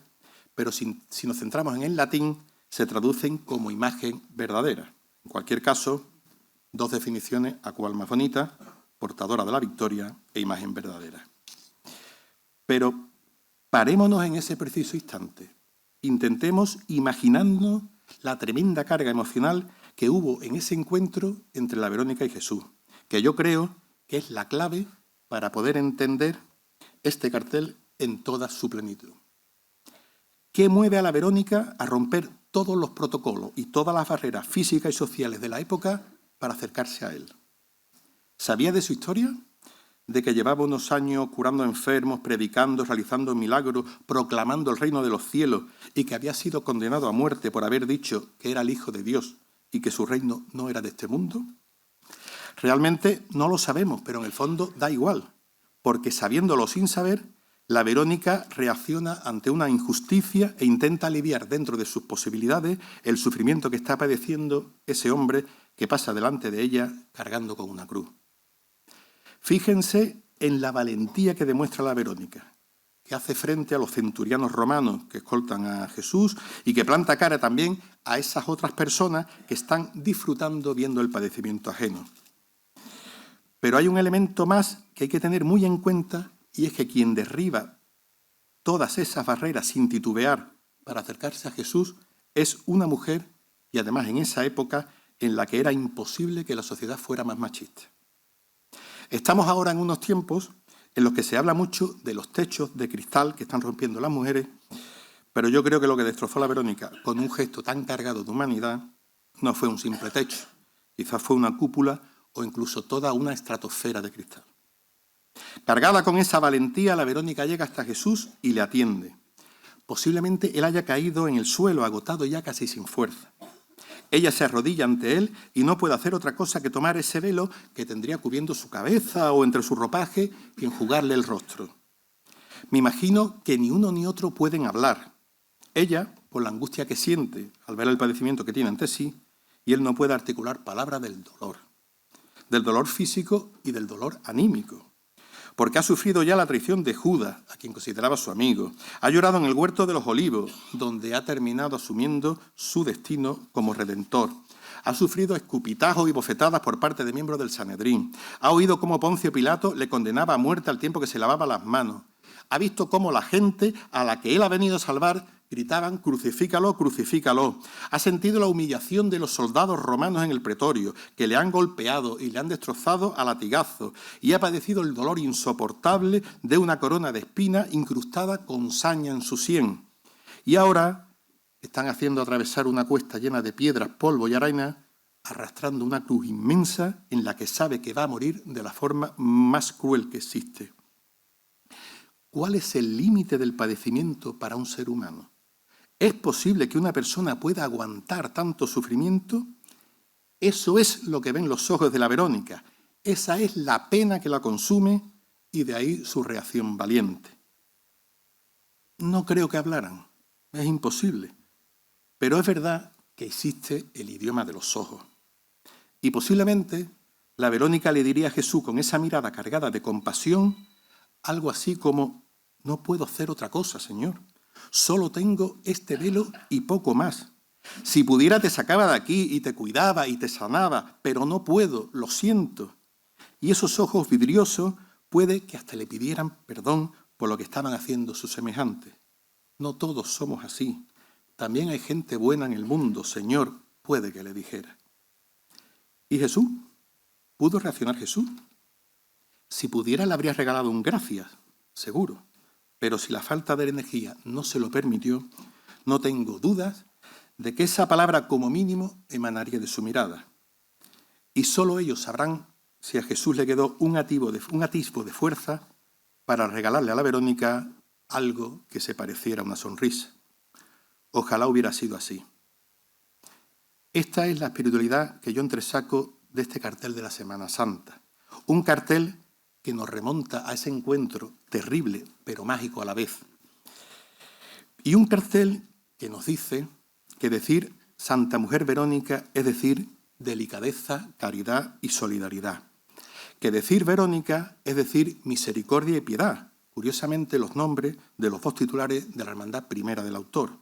pero si nos centramos en el latín, se traducen como imagen verdadera. En cualquier caso, 2 definiciones a cual más bonita, portadora de la victoria e imagen verdadera. Pero parémonos en ese preciso instante. Intentemos imaginarnos la tremenda carga emocional que hubo en ese encuentro entre la Verónica y Jesús, que yo creo que es la clave para poder entender este cartel en toda su plenitud. ¿Qué mueve a la Verónica a romper todos los protocolos y todas las barreras físicas y sociales de la época para acercarse a él? ¿Sabía de su historia? De que llevaba unos años curando enfermos, predicando, realizando milagros, proclamando el reino de los cielos y que había sido condenado a muerte por haber dicho que era el Hijo de Dios y que su reino no era de este mundo. Realmente no lo sabemos, pero en el fondo da igual, porque sabiéndolo sin saber, la Verónica reacciona ante una injusticia e intenta aliviar dentro de sus posibilidades el sufrimiento que está padeciendo ese hombre que pasa delante de ella cargando con una cruz. Fíjense en la valentía que demuestra la Verónica, que hace frente a los centurianos romanos que escoltan a Jesús y que planta cara también a esas otras personas que están disfrutando viendo el padecimiento ajeno. Pero hay un elemento más que hay que tener muy en cuenta, y es que quien derriba todas esas barreras sin titubear para acercarse a Jesús es una mujer, y además en esa época en la que era imposible que la sociedad fuera más machista. Estamos ahora en unos tiempos en los que se habla mucho de los techos de cristal que están rompiendo las mujeres, pero yo creo que lo que destrozó la Verónica con un gesto tan cargado de humanidad no fue un simple techo, quizás fue una cúpula o incluso toda una estratosfera de cristal. Cargada con esa valentía, la Verónica llega hasta Jesús y le atiende. Posiblemente él haya caído en el suelo, agotado ya casi sin fuerza. Ella se arrodilla ante él y no puede hacer otra cosa que tomar ese velo que tendría cubriendo su cabeza o entre su ropaje y enjugarle el rostro. Me imagino que ni uno ni otro pueden hablar. Ella, por la angustia que siente al ver el padecimiento que tiene ante sí, y él no puede articular palabra del dolor físico y del dolor anímico. Porque ha sufrido ya la traición de Judas, a quien consideraba su amigo. Ha llorado en el huerto de los Olivos, donde ha terminado asumiendo su destino como redentor. Ha sufrido escupitajos y bofetadas por parte de miembros del Sanedrín. Ha oído cómo Poncio Pilato le condenaba a muerte al tiempo que se lavaba las manos. Ha visto cómo la gente a la que él ha venido a salvar gritaban «Crucifícalo, crucifícalo». Ha sentido la humillación de los soldados romanos en el pretorio, que le han golpeado y le han destrozado a latigazos, y ha padecido el dolor insoportable de una corona de espinas incrustada con saña en su sien. Y ahora están haciendo atravesar una cuesta llena de piedras, polvo y arena, arrastrando una cruz inmensa en la que sabe que va a morir de la forma más cruel que existe. ¿Cuál es el límite del padecimiento para un ser humano? ¿Es posible que una persona pueda aguantar tanto sufrimiento? Eso es lo que ven los ojos de la Verónica. Esa es la pena que la consume y de ahí su reacción valiente. No creo que hablaran, es imposible. Pero es verdad que existe el idioma de los ojos. Y posiblemente la Verónica le diría a Jesús con esa mirada cargada de compasión algo así como: no puedo hacer otra cosa, Señor. Solo tengo este velo y poco más. Si pudiera te sacaba de aquí y te cuidaba y te sanaba, pero no puedo, lo siento. Y esos ojos vidriosos puede que hasta le pidieran perdón por lo que estaban haciendo sus semejantes. No todos somos así. También hay gente buena en el mundo, Señor, puede que le dijera. ¿Y Jesús? ¿Pudo reaccionar Jesús? Si pudiera le habría regalado un gracias, seguro. Pero si la falta de energía no se lo permitió, no tengo dudas de que esa palabra como mínimo emanaría de su mirada. Y solo ellos sabrán si a Jesús le quedó un atisbo de fuerza para regalarle a la Verónica algo que se pareciera a una sonrisa. Ojalá hubiera sido así. Esta es la espiritualidad que yo entresaco de este cartel de la Semana Santa. Un cartel que nos remonta a ese encuentro terrible, pero mágico a la vez. Y un cartel que nos dice que decir Santa Mujer Verónica es decir delicadeza, caridad y solidaridad. Que decir Verónica es decir misericordia y piedad. Curiosamente, los nombres de los dos titulares de la Hermandad Primera del autor.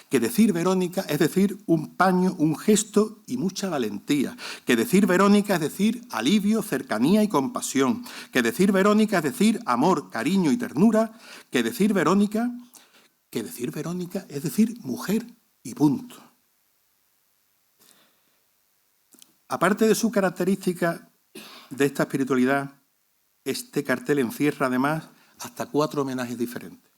Que decir Verónica es decir un paño, un gesto y mucha valentía. Que decir Verónica es decir alivio, cercanía y compasión. Que decir Verónica es decir amor, cariño y ternura. Que decir Verónica es decir mujer y punto. Aparte de su característica de esta espiritualidad, este cartel encierra además hasta 4 homenajes diferentes.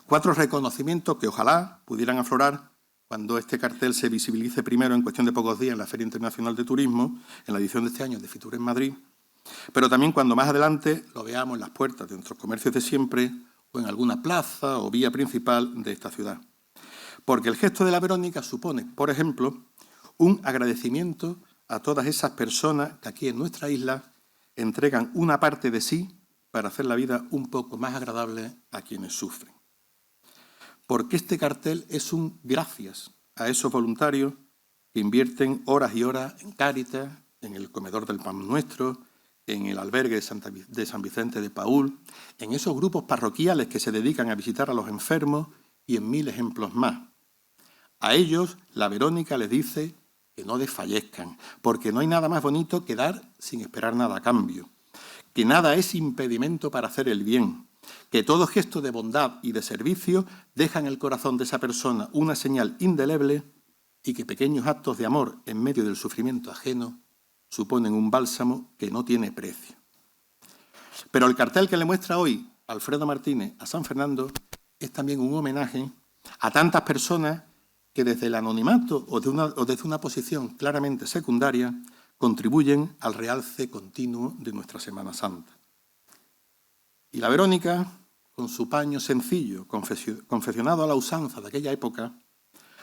4 reconocimientos que ojalá pudieran aflorar cuando este cartel se visibilice primero en cuestión de pocos días en la Feria Internacional de Turismo, en la edición de este año de Fitur en Madrid, pero también cuando más adelante lo veamos en las puertas de nuestros comercios de siempre o en alguna plaza o vía principal de esta ciudad. Porque el gesto de la Verónica supone, por ejemplo, un agradecimiento a todas esas personas que aquí en nuestra isla entregan una parte de sí para hacer la vida un poco más agradable a quienes sufren. Porque este cartel es un gracias a esos voluntarios que invierten horas y horas en Cáritas, en el Comedor del Pan Nuestro, en el albergue de San Vicente de Paúl, en esos grupos parroquiales que se dedican a visitar a los enfermos y en 1000 ejemplos más. A ellos, la Verónica les dice que no desfallezcan, porque no hay nada más bonito que dar sin esperar nada a cambio, que nada es impedimento para hacer el bien, que todo gesto de bondad y de servicio deja en el corazón de esa persona una señal indeleble y que pequeños actos de amor en medio del sufrimiento ajeno suponen un bálsamo que no tiene precio. Pero el cartel que le muestra hoy Alfredo Martínez a San Fernando es también un homenaje a tantas personas que desde el anonimato o desde una posición claramente secundaria contribuyen al realce continuo de nuestra Semana Santa. Y la Verónica, con su paño sencillo, confeccionado a la usanza de aquella época,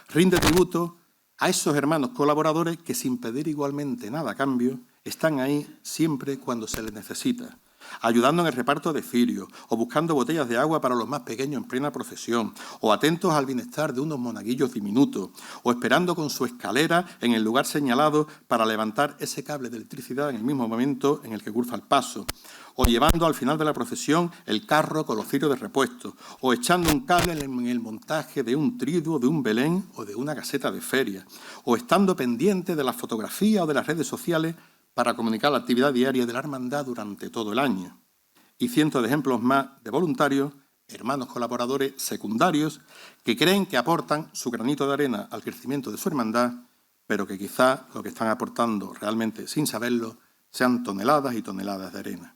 rinde tributo a esos hermanos colaboradores que, sin pedir igualmente nada a cambio, están ahí siempre cuando se les necesita, ayudando en el reparto de cirios, o buscando botellas de agua para los más pequeños en plena procesión, o atentos al bienestar de unos monaguillos diminutos, o esperando con su escalera en el lugar señalado para levantar ese cable de electricidad en el mismo momento en el que cruza el paso, o llevando al final de la procesión el carro con los cirios de repuesto, o echando un cable en el montaje de un triduo, de un Belén o de una caseta de feria, o estando pendiente de la fotografía o de las redes sociales para comunicar la actividad diaria de la hermandad durante todo el año. Y cientos de ejemplos más de voluntarios, hermanos colaboradores secundarios, que creen que aportan su granito de arena al crecimiento de su hermandad, pero que quizá lo que están aportando realmente sin saberlo sean toneladas y toneladas de arena.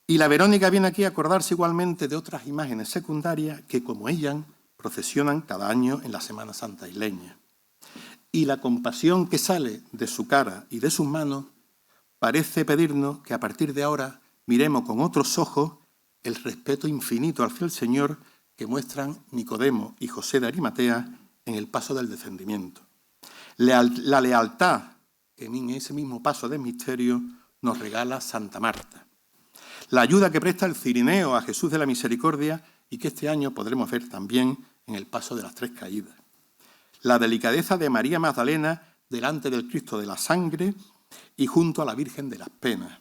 Y la Verónica viene aquí a acordarse igualmente de otras imágenes secundarias que, como ella, procesionan cada año en la Semana Santa isleña. Y la compasión que sale de su cara y de sus manos parece pedirnos que a partir de ahora miremos con otros ojos el respeto infinito hacia el Señor que muestran Nicodemo y José de Arimatea en el paso del descendimiento. La lealtad que en ese mismo paso de misterio nos regala Santa Marta. La ayuda que presta el Cirineo a Jesús de la Misericordia y que este año podremos ver también en el paso de las 3 caídas. La delicadeza de María Magdalena delante del Cristo de la Sangre y junto a la Virgen de las Penas.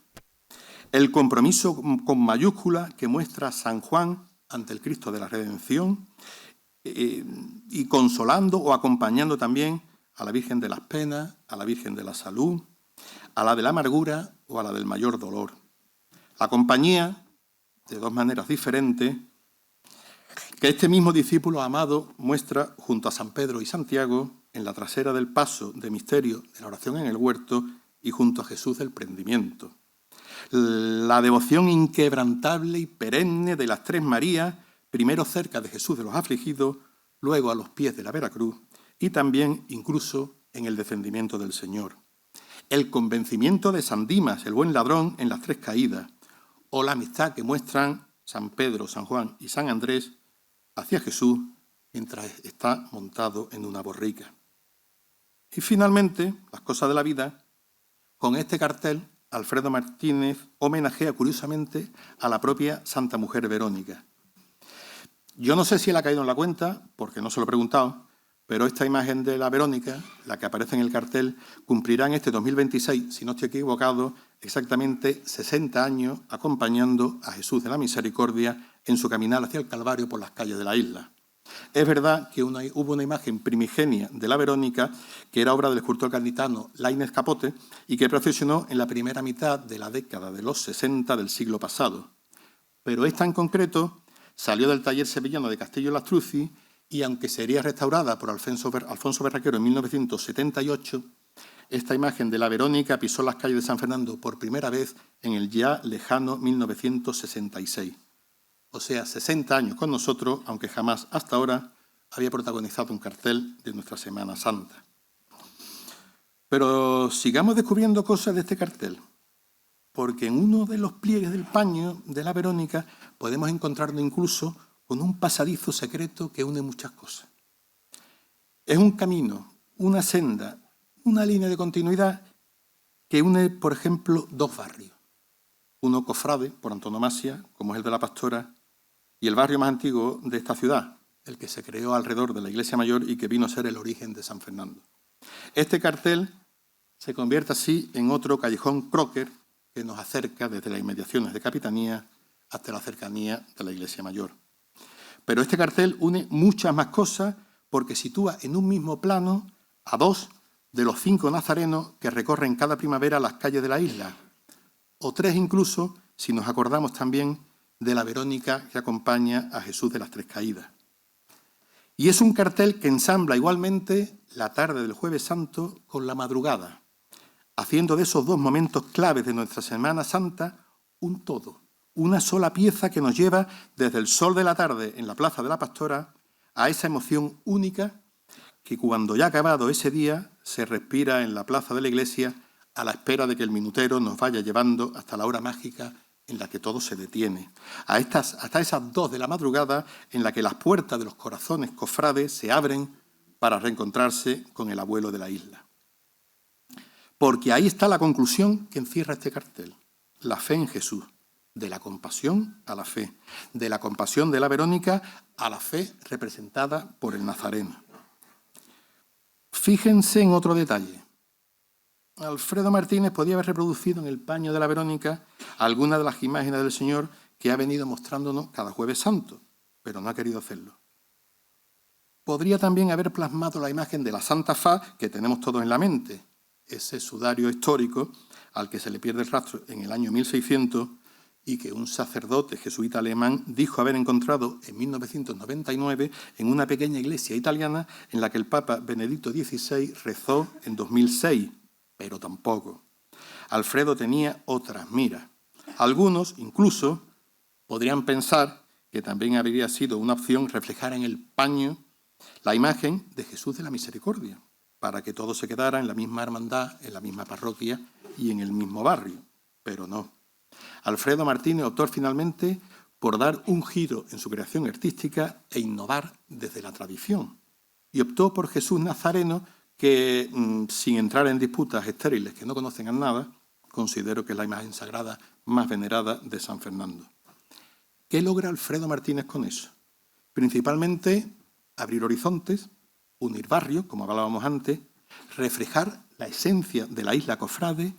El compromiso con mayúscula que muestra San Juan ante el Cristo de la Redención y consolando o acompañando también a la Virgen de las Penas, a la Virgen de la Salud, a la de la Amargura o a la del Mayor Dolor. La compañía, de 2 maneras diferentes, que este mismo discípulo amado muestra junto a San Pedro y Santiago en la trasera del paso de misterio de la oración en el huerto y junto a Jesús del prendimiento. La devoción inquebrantable y perenne de las 3 Marías, primero cerca de Jesús de los afligidos, luego a los pies de la Veracruz y también incluso en el descendimiento del Señor. El convencimiento de San Dimas, el buen ladrón, en las 3 caídas, o la amistad que muestran San Pedro, San Juan y San Andrés hacia Jesús mientras está montado en una borrica. Y finalmente, las cosas de la vida, con este cartel, Alfredo Martínez homenajea curiosamente a la propia Santa Mujer Verónica. Yo no sé si él ha caído en la cuenta, porque no se lo he preguntado, pero esta imagen de la Verónica, la que aparece en el cartel, cumplirá en este 2026, si no estoy equivocado, exactamente 60 años acompañando a Jesús de la Misericordia en su caminar hacia el Calvario por las calles de la isla. Es verdad que hubo una imagen primigenia de la Verónica que era obra del escultor gaditano Laínez Capote y que procesionó en la primera mitad de la década de los 60 del siglo pasado. Pero esta en concreto salió del taller sevillano de Castillo Lastruzzi y aunque sería restaurada por Alfonso Berraquero en 1978, esta imagen de la Verónica pisó las calles de San Fernando por primera vez en el ya lejano 1966. O sea, 60 años con nosotros, aunque jamás hasta ahora había protagonizado un cartel de nuestra Semana Santa. Pero sigamos descubriendo cosas de este cartel, porque en uno de los pliegues del paño de la Verónica podemos encontrarnos incluso con un pasadizo secreto que une muchas cosas. Es un camino, una senda una línea de continuidad que une, por ejemplo, dos barrios. Uno cofrade, por antonomasia, como es el de la Pastora, y el barrio más antiguo de esta ciudad, el que se creó alrededor de la Iglesia Mayor y que vino a ser el origen de San Fernando. Este cartel se convierte así en otro callejón croquer que nos acerca desde las inmediaciones de Capitanía hasta la cercanía de la Iglesia Mayor. Pero este cartel une muchas más cosas porque sitúa en un mismo plano a dos de los 5 nazarenos que recorren cada primavera las calles de la isla, o 3 incluso, si nos acordamos también de la Verónica que acompaña a Jesús de las Tres Caídas. Y es un cartel que ensambla igualmente la tarde del Jueves Santo con la madrugada, haciendo de esos dos momentos claves de nuestra Semana Santa un todo, una sola pieza que nos lleva desde el sol de la tarde en la Plaza de la Pastora a esa emoción única que cuando ya ha acabado ese día se respira en la plaza de la iglesia a la espera de que el minutero nos vaya llevando hasta la hora mágica en la que todo se detiene, hasta esas 2 de la madrugada en la que las puertas de los corazones cofrades se abren para reencontrarse con el abuelo de la isla. Porque ahí está la conclusión que encierra este cartel, la fe en Jesús, de la compasión a la fe, de la compasión de la Verónica a la fe representada por el Nazareno. Fíjense en otro detalle. Alfredo Martínez podía haber reproducido en el paño de la Verónica algunas de las imágenes del Señor que ha venido mostrándonos cada Jueves Santo, pero no ha querido hacerlo. Podría también haber plasmado la imagen de la Santa Faz que tenemos todos en la mente, ese sudario histórico al que se le pierde el rastro en el año 1600 y que un sacerdote jesuita alemán dijo haber encontrado en 1999 en una pequeña iglesia italiana en la que el Papa Benedicto XVI rezó en 2006, pero tampoco. Alfredo tenía otras miras. Algunos, incluso, podrían pensar que también habría sido una opción reflejar en el paño la imagen de Jesús de la Misericordia, para que todo se quedara en la misma hermandad, en la misma parroquia y en el mismo barrio, pero no. Alfredo Martínez optó finalmente por dar un giro en su creación artística e innovar desde la tradición. Y optó por Jesús Nazareno, que, sin entrar en disputas estériles que no conocen a nada, considero que es la imagen sagrada más venerada de San Fernando. ¿Qué logra Alfredo Martínez con eso? Principalmente abrir horizontes, unir barrios, como hablábamos antes, reflejar la esencia de la isla cofrade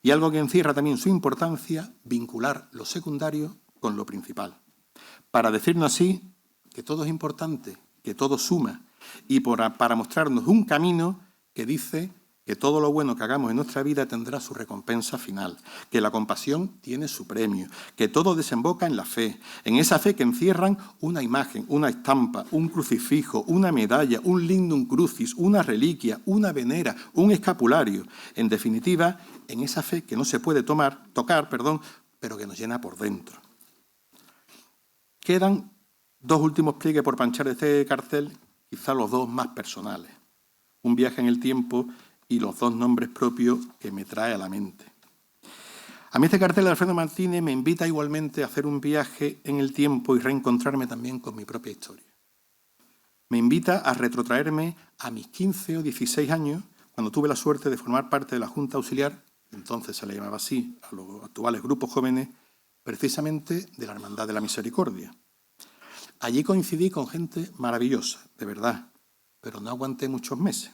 y algo que encierra también su importancia, vincular lo secundario con lo principal. Para decirnos así que todo es importante, que todo suma, y para mostrarnos un camino que dice que todo lo bueno que hagamos en nuestra vida tendrá su recompensa final, que la compasión tiene su premio, que todo desemboca en la fe, en esa fe que encierran una imagen, una estampa, un crucifijo, una medalla, un lignum crucis, una reliquia, una venera, un escapulario. En definitiva, en esa fe que no se puede tocar, pero que nos llena por dentro. Quedan 2 últimos pliegues por panchar de este cartel, quizá los 2 más personales. Un viaje en el tiempo y los 2 nombres propios que me trae a la mente. A mí este cartel de Alfredo Martínez me invita igualmente a hacer un viaje en el tiempo y reencontrarme también con mi propia historia. Me invita a retrotraerme a mis 15 o 16 años, cuando tuve la suerte de formar parte de la Junta Auxiliar, entonces se le llamaba así a los actuales grupos jóvenes, precisamente de la Hermandad de la Misericordia. Allí coincidí con gente maravillosa, de verdad, pero no aguanté muchos meses.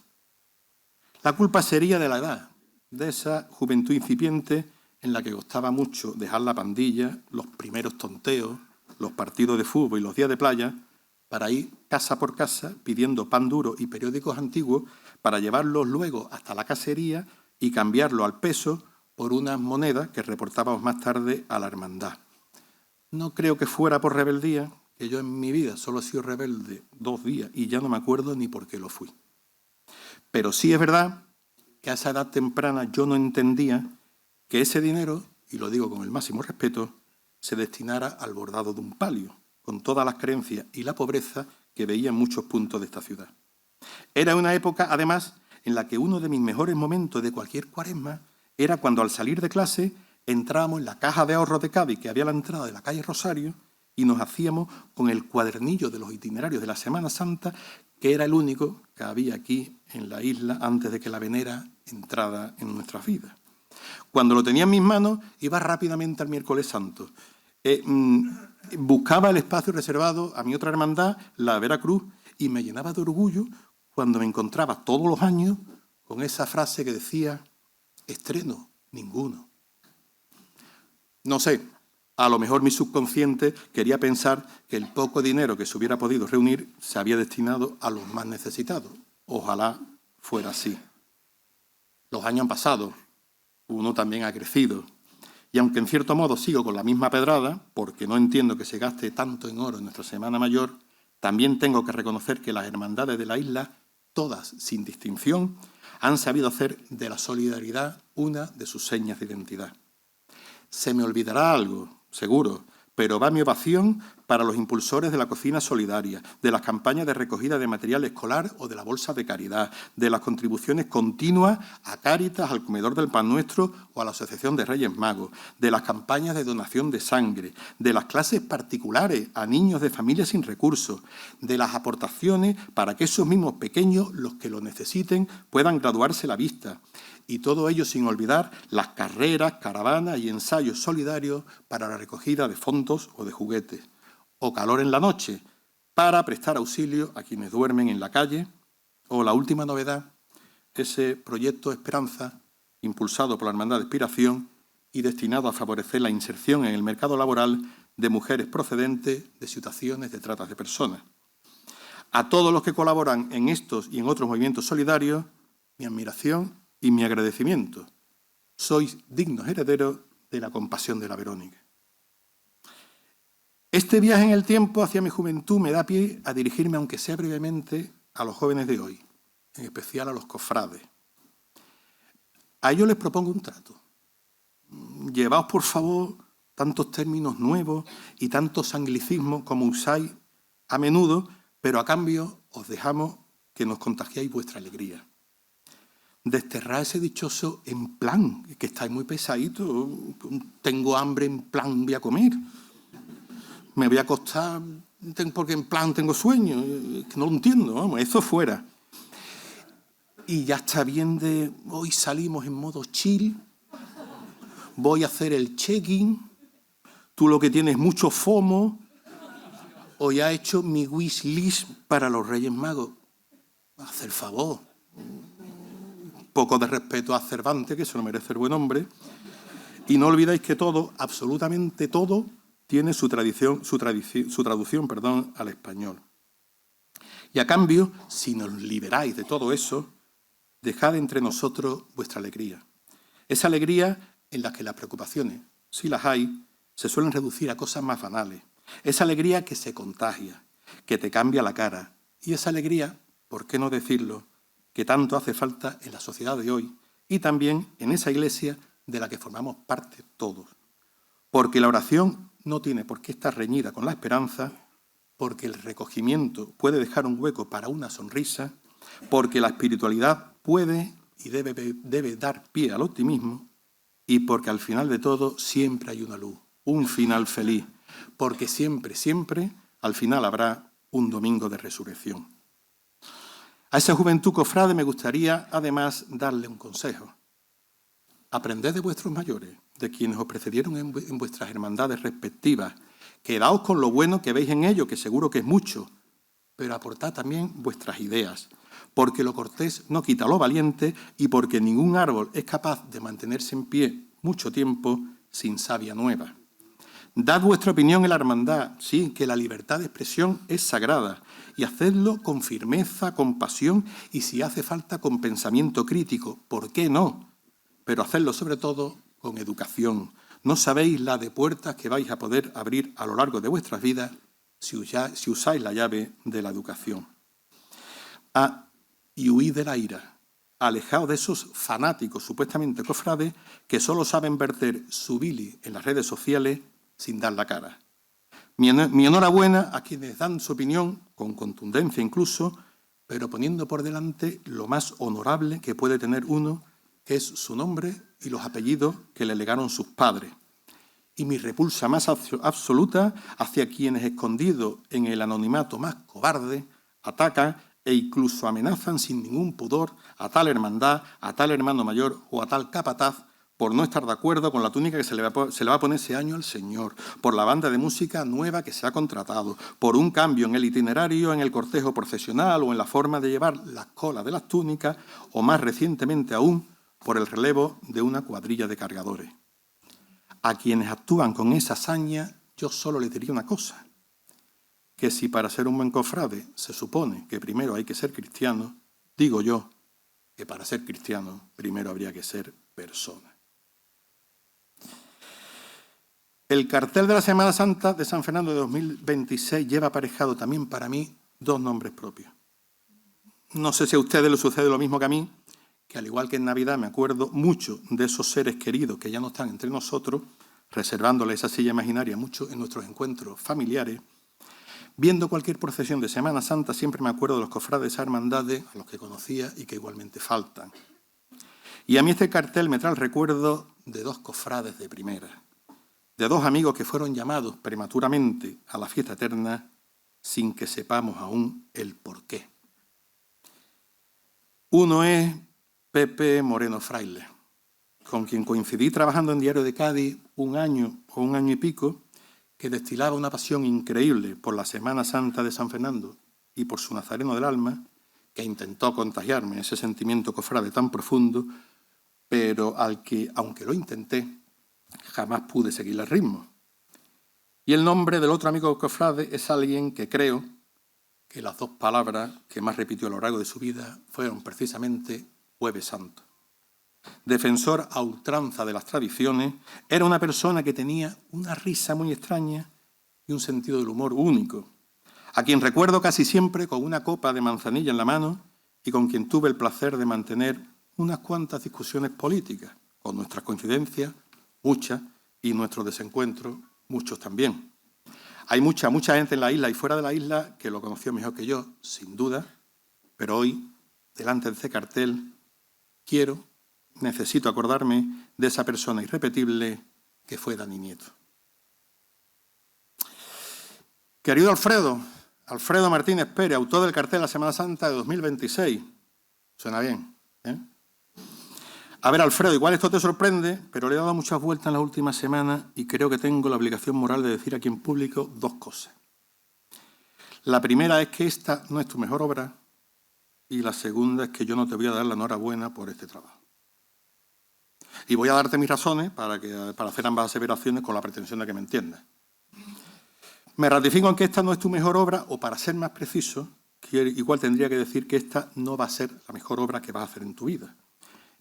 La culpa sería de la edad, de esa juventud incipiente en la que costaba mucho dejar la pandilla, los primeros tonteos, los partidos de fútbol y los días de playa, para ir casa por casa pidiendo pan duro y periódicos antiguos para llevarlos luego hasta la casería y cambiarlo al peso por unas monedas que reportábamos más tarde a la hermandad. No creo que fuera por rebeldía, que yo en mi vida solo he sido rebelde 2 días y ya no me acuerdo ni por qué lo fui. Pero sí es verdad que a esa edad temprana yo no entendía que ese dinero, y lo digo con el máximo respeto, se destinara al bordado de un palio, con todas las carencias y la pobreza que veía en muchos puntos de esta ciudad. Era una época, además, en la que uno de mis mejores momentos de cualquier cuaresma era cuando al salir de clase entrábamos en la caja de ahorros de Cádiz que había a la entrada de la calle Rosario y nos hacíamos con el cuadernillo de los itinerarios de la Semana Santa, que era el único que había aquí en la isla antes de que la venera entrara en nuestras vidas. Cuando lo tenía en mis manos, iba rápidamente al miércoles santo. Buscaba el espacio reservado a mi otra hermandad, la Veracruz, y me llenaba de orgullo cuando me encontraba todos los años con esa frase que decía: estreno ninguno. No sé, a lo mejor mi subconsciente quería pensar que el poco dinero que se hubiera podido reunir se había destinado a los más necesitados. Ojalá fuera así. Los años han pasado, uno también ha crecido, y aunque en cierto modo sigo con la misma pedrada, porque no entiendo que se gaste tanto en oro en nuestra Semana Mayor, también tengo que reconocer que las hermandades de la isla, todas sin distinción, han sabido hacer de la solidaridad una de sus señas de identidad. Se me olvidará algo, seguro, pero va mi ovación para los impulsores de la cocina solidaria, de las campañas de recogida de material escolar o de la bolsa de caridad, de las contribuciones continuas a Cáritas, al Comedor del Pan Nuestro o a la Asociación de Reyes Magos, de las campañas de donación de sangre, de las clases particulares a niños de familias sin recursos, de las aportaciones para que esos mismos pequeños, los que lo necesiten, puedan graduarse la vista. Y todo ello sin olvidar las carreras, caravanas y ensayos solidarios para la recogida de fondos o de juguetes. O calor en la noche, para prestar auxilio a quienes duermen en la calle. O la última novedad, ese proyecto Esperanza, impulsado por la Hermandad de Expiración y destinado a favorecer la inserción en el mercado laboral de mujeres procedentes de situaciones de trata de personas. A todos los que colaboran en estos y en otros movimientos solidarios, mi admiración y mi agradecimiento. Sois dignos herederos de la compasión de la Verónica. Este viaje en el tiempo hacia mi juventud me da pie a dirigirme, aunque sea brevemente, a los jóvenes de hoy, en especial a los cofrades. A ellos les propongo un trato. Llevaos, por favor, tantos términos nuevos y tantos anglicismos como usáis a menudo, pero a cambio os dejamos que nos contagiéis vuestra alegría. Desterrar ese dichoso en plan, que estáis muy pesaditos, tengo hambre, en plan voy a comer. Me voy a acostar porque en plan tengo sueño, que no lo entiendo, vamos, eso fuera. Y ya está bien de hoy salimos en modo chill, voy a hacer el check-in, tú lo que tienes es mucho FOMO, o ya he hecho mi wish list para los Reyes Magos. Haz el favor. Poco de respeto a Cervantes, que se lo merece el buen hombre. Y no olvidáis que todo, absolutamente todo, tiene su traducción al español. Y a cambio, si nos liberáis de todo eso, dejad entre nosotros vuestra alegría. Esa alegría en la que las preocupaciones, si las hay, se suelen reducir a cosas más banales. Esa alegría que se contagia, que te cambia la cara. Y esa alegría, ¿por qué no decirlo?, que tanto hace falta en la sociedad de hoy y también en esa iglesia de la que formamos parte todos. Porque la oración no tiene por qué estar reñida con la esperanza, porque el recogimiento puede dejar un hueco para una sonrisa, porque la espiritualidad puede y debe dar pie al optimismo y porque al final de todo siempre hay una luz, un final feliz, porque siempre, siempre al final habrá un domingo de resurrección. A esa juventud cofrade me gustaría, además, darle un consejo. Aprended de vuestros mayores, de quienes os precedieron en vuestras hermandades respectivas. Quedaos con lo bueno que veis en ello, que seguro que es mucho, pero aportad también vuestras ideas, porque lo cortés no quita lo valiente y porque ningún árbol es capaz de mantenerse en pie mucho tiempo sin savia nueva. Dad vuestra opinión en la hermandad, sí, que la libertad de expresión es sagrada, y hacedlo con firmeza, con pasión y si hace falta con pensamiento crítico, ¿por qué no? Pero hacedlo sobre todo con educación. No sabéis la de puertas que vais a poder abrir a lo largo de vuestras vidas si usáis la llave de la educación. Y huid de la ira. Alejaos de esos fanáticos supuestamente cofrades que solo saben verter su bilis en las redes sociales sin dar la cara. Mi enhorabuena a quienes dan su opinión, con contundencia incluso, pero poniendo por delante lo más honorable que puede tener uno, que es su nombre y los apellidos que le legaron sus padres. y mi repulsa más absoluta hacia quienes, escondidos en el anonimato más cobarde, atacan e incluso amenazan sin ningún pudor a tal hermandad, a tal hermano mayor o a tal capataz por no estar de acuerdo con la túnica que se le va a poner ese año al Señor, por la banda de música nueva que se ha contratado, por un cambio en el itinerario, en el cortejo procesional o en la forma de llevar las colas de las túnicas, o más recientemente aún, por el relevo de una cuadrilla de cargadores. A quienes actúan con esa hazaña, yo solo les diría una cosa, que si para ser un buen cofrade se supone que primero hay que ser cristiano, digo yo que para ser cristiano primero habría que ser persona. El cartel de la Semana Santa de San Fernando de 2026 lleva aparejado también para mí dos nombres propios. No sé si a ustedes les sucede lo mismo que a mí, que al igual que en Navidad me acuerdo mucho de esos seres queridos que ya no están entre nosotros, reservándoles esa silla imaginaria mucho en nuestros encuentros familiares. Viendo cualquier procesión de Semana Santa siempre me acuerdo de los cofrades de esas hermandades a los que conocía y que igualmente faltan. Y a mí este cartel me trae el recuerdo de dos cofrades de primera, de dos amigos que fueron llamados prematuramente a la fiesta eterna sin que sepamos aún el porqué. Uno es Pepe Moreno Fraile, con quien coincidí trabajando en Diario de Cádiz un año o un año y pico, que destilaba una pasión increíble por la Semana Santa de San Fernando y por su Nazareno del Alma, que intentó contagiarme ese sentimiento cofrade tan profundo, pero al que, aunque lo intenté, jamás pude seguir el ritmo. Y el nombre del otro amigo cofrade es alguien que creo que las dos palabras que más repitió a lo largo de su vida fueron precisamente Jueves Santo. Defensor a ultranza de las tradiciones, era una persona que tenía una risa muy extraña y un sentido del humor único, a quien recuerdo casi siempre con una copa de manzanilla en la mano y con quien tuve el placer de mantener unas cuantas discusiones políticas, con nuestras coincidencias, muchas, y nuestros desencuentros, muchos también. Hay mucha gente en la isla y fuera de la isla que lo conoció mejor que yo, sin duda, pero hoy, delante de este cartel, necesito acordarme de esa persona irrepetible que fue Dani Nieto. Querido Alfredo Martínez Pérez, autor del cartel de la Semana Santa de 2026. Suena bien, ¿eh? A ver, Alfredo, igual esto te sorprende, pero le he dado muchas vueltas en las últimas semanas y creo que tengo la obligación moral de decir aquí en público dos cosas. La primera es que esta no es tu mejor obra y la segunda es que yo no te voy a dar la enhorabuena por este trabajo. Y voy a darte mis razones para hacer ambas aseveraciones con la pretensión de que me entiendas. Me ratifico en que esta no es tu mejor obra, o para ser más preciso, igual tendría que decir que esta no va a ser la mejor obra que vas a hacer en tu vida.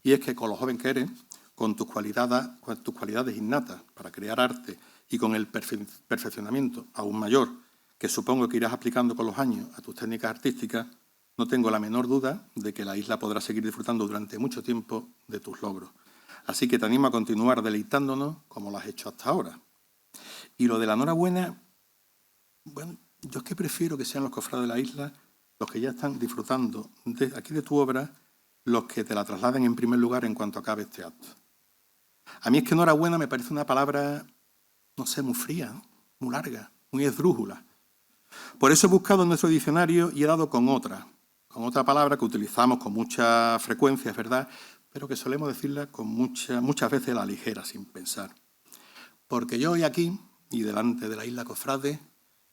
Y es que con lo joven que eres, con tus cualidades innatas para crear arte y con el perfeccionamiento aún mayor que supongo que irás aplicando con los años a tus técnicas artísticas, no tengo la menor duda de que la isla podrá seguir disfrutando durante mucho tiempo de tus logros. Así que te animo a continuar deleitándonos como lo has hecho hasta ahora. Y lo de la enhorabuena, bueno, yo es que prefiero que sean los cofrades de la isla los que ya están disfrutando aquí de tu obra, los que te la trasladen en primer lugar en cuanto acabe este acto. A mí es que enhorabuena me parece una palabra, no sé, muy fría, ¿no? Muy larga, muy esdrújula. Por eso he buscado en nuestro diccionario y he dado con otra palabra que utilizamos con mucha frecuencia, es verdad, pero que solemos decirla con muchas veces a la ligera, sin pensar. Porque yo hoy aquí, y delante de la isla Cofrade,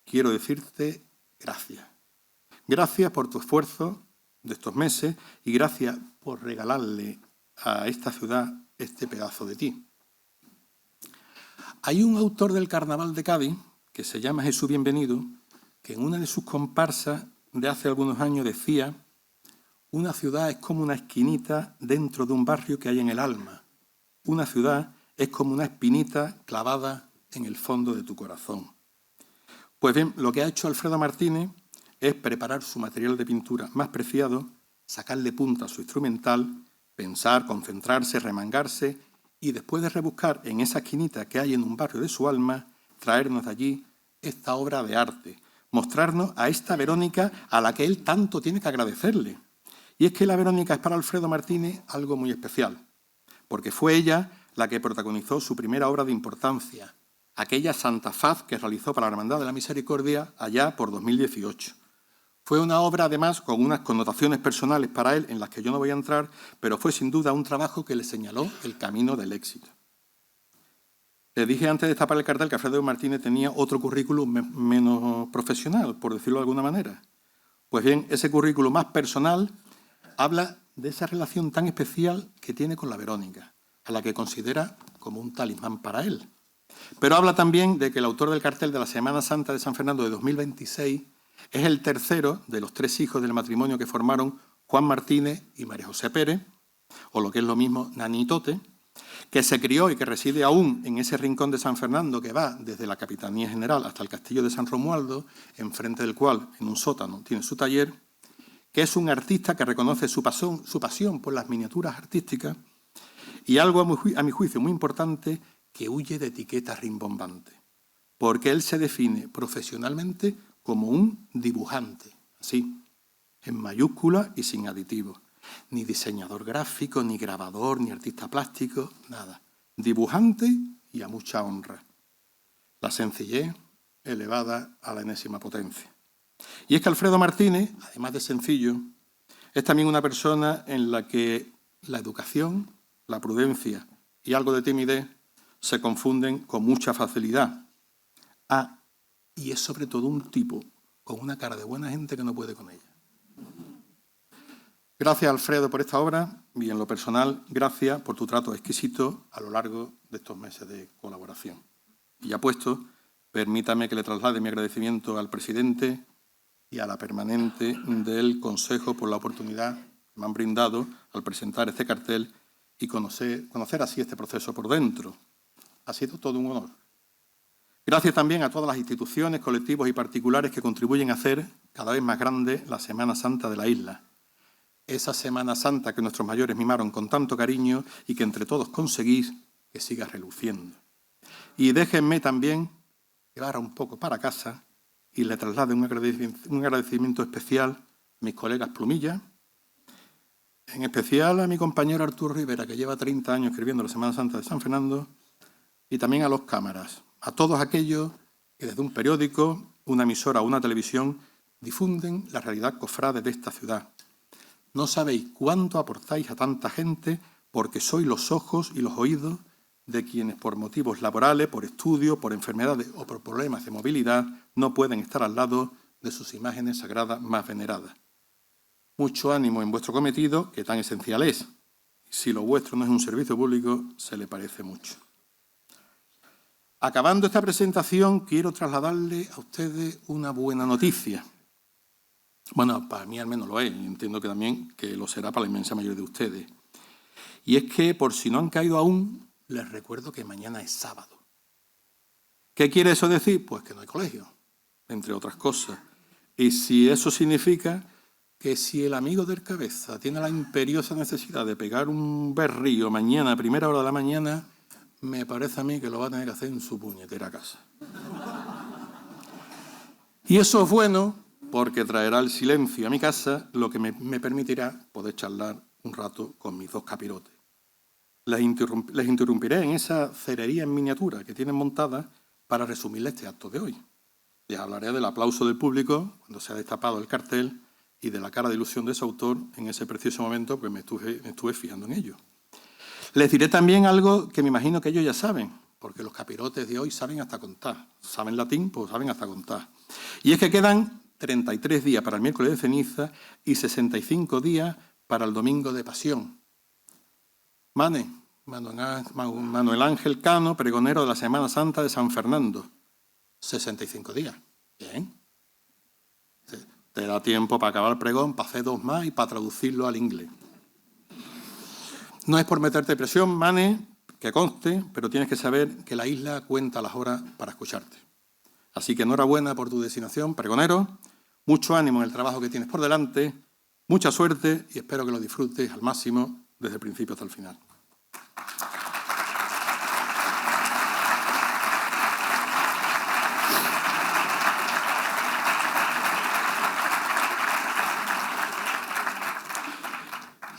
quiero decirte gracias. Gracias por tu esfuerzo de estos meses y gracias por regalarle a esta ciudad este pedazo de ti. Hay un autor del Carnaval de Cádiz, que se llama Jesús Bienvenido, que en una de sus comparsas de hace algunos años decía: una ciudad es como una esquinita dentro de un barrio que hay en el alma. Una ciudad es como una espinita clavada en el fondo de tu corazón. Pues bien, lo que ha hecho Alfredo Martínez es preparar su material de pintura más preciado, sacarle punta a su instrumental, pensar, concentrarse, remangarse y después de rebuscar en esa esquinita que hay en un barrio de su alma, traernos de allí esta obra de arte, mostrarnos a esta Verónica a la que él tanto tiene que agradecerle. Y es que la Verónica es para Alfredo Martínez algo muy especial, porque fue ella la que protagonizó su primera obra de importancia, aquella Santa Faz que realizó para la Hermandad de la Misericordia allá por 2018. Fue una obra, además, con unas connotaciones personales para él, en las que yo no voy a entrar, pero fue sin duda un trabajo que le señaló el camino del éxito. Les dije antes de destapar el cartel que Alfredo Martínez tenía otro currículum menos profesional, por decirlo de alguna manera. Pues bien, ese currículum más personal habla de esa relación tan especial que tiene con la Verónica, a la que considera como un talismán para él. Pero habla también de que el autor del cartel de la Semana Santa de San Fernando de 2026 es el tercero de los 3 hijos del matrimonio que formaron Juan Martínez y María José Pérez, o lo que es lo mismo, Nani Tote, que se crió y que reside aún en ese rincón de San Fernando que va desde la Capitanía General hasta el Castillo de San Romualdo, enfrente del cual, en un sótano, tiene su taller, que es un artista que reconoce su pasión por las miniaturas artísticas y algo, a mi juicio, muy importante, que huye de etiquetas rimbombantes, porque él se define profesionalmente como un dibujante, así, en mayúscula y sin aditivos. Ni diseñador gráfico, ni grabador, ni artista plástico, nada. Dibujante y a mucha honra. La sencillez elevada a la enésima potencia. Y es que Alfredo Martínez, además de sencillo, es también una persona en la que la educación, la prudencia y algo de timidez se confunden con mucha facilidad. Y es sobre todo un tipo con una cara de buena gente que no puede con ella. Gracias, Alfredo, por esta obra y, en lo personal, gracias por tu trato exquisito a lo largo de estos meses de colaboración. Y ya puesto, permítame que le traslade mi agradecimiento al presidente y a la permanente del Consejo por la oportunidad que me han brindado al presentar este cartel y conocer así este proceso por dentro. Ha sido todo un honor. Gracias también a todas las instituciones, colectivos y particulares que contribuyen a hacer cada vez más grande la Semana Santa de la isla. Esa Semana Santa que nuestros mayores mimaron con tanto cariño y que entre todos conseguís que siga reluciendo. Y déjenme también llevar un poco para casa y le traslade un agradecimiento especial a mis colegas Plumilla, en especial a mi compañero Arturo Rivera, que lleva 30 años escribiendo la Semana Santa de San Fernando, y también a los cámaras, a todos aquellos que desde un periódico, una emisora o una televisión difunden la realidad cofrade de esta ciudad. No sabéis cuánto aportáis a tanta gente porque sois los ojos y los oídos de quienes por motivos laborales, por estudio, por enfermedades o por problemas de movilidad no pueden estar al lado de sus imágenes sagradas más veneradas. Mucho ánimo en vuestro cometido, que tan esencial es. Si lo vuestro no es un servicio público, se le parece mucho. Acabando esta presentación, quiero trasladarle a ustedes una buena noticia. Bueno, para mí al menos lo es, y entiendo que también que lo será para la inmensa mayoría de ustedes. Y es que, por si no han caído aún, les recuerdo que mañana es sábado. ¿Qué quiere eso decir? Pues que no hay colegio, entre otras cosas. Y si eso significa que si el amigo del cabeza tiene la imperiosa necesidad de pegar un berrío mañana a primera hora de la mañana, me parece a mí que lo va a tener que hacer en su puñetera casa. Y eso es bueno porque traerá el silencio a mi casa, lo que me permitirá poder charlar un rato con mis 2 capirotes. Les interrumpiré en esa cerería en miniatura que tienen montada para resumirles este acto de hoy. Les hablaré del aplauso del público cuando se ha destapado el cartel y de la cara de ilusión de su autor en ese preciso momento, pues me estuve fijando en ello. Les diré también algo que me imagino que ellos ya saben, porque los capirotes de hoy saben hasta contar. ¿Saben latín? Pues saben hasta contar. Y es que quedan 33 días para el miércoles de ceniza y 65 días para el domingo de pasión. Manuel Ángel Cano, pregonero de la Semana Santa de San Fernando. 65 días. Bien. Te da tiempo para acabar el pregón, para hacer 2 más y para traducirlo al inglés. No es por meterte presión, Mane, que conste, pero tienes que saber que la isla cuenta las horas para escucharte. Así que enhorabuena por tu designación, pregonero. Mucho ánimo en el trabajo que tienes por delante, mucha suerte y espero que lo disfrutes al máximo desde el principio hasta el final.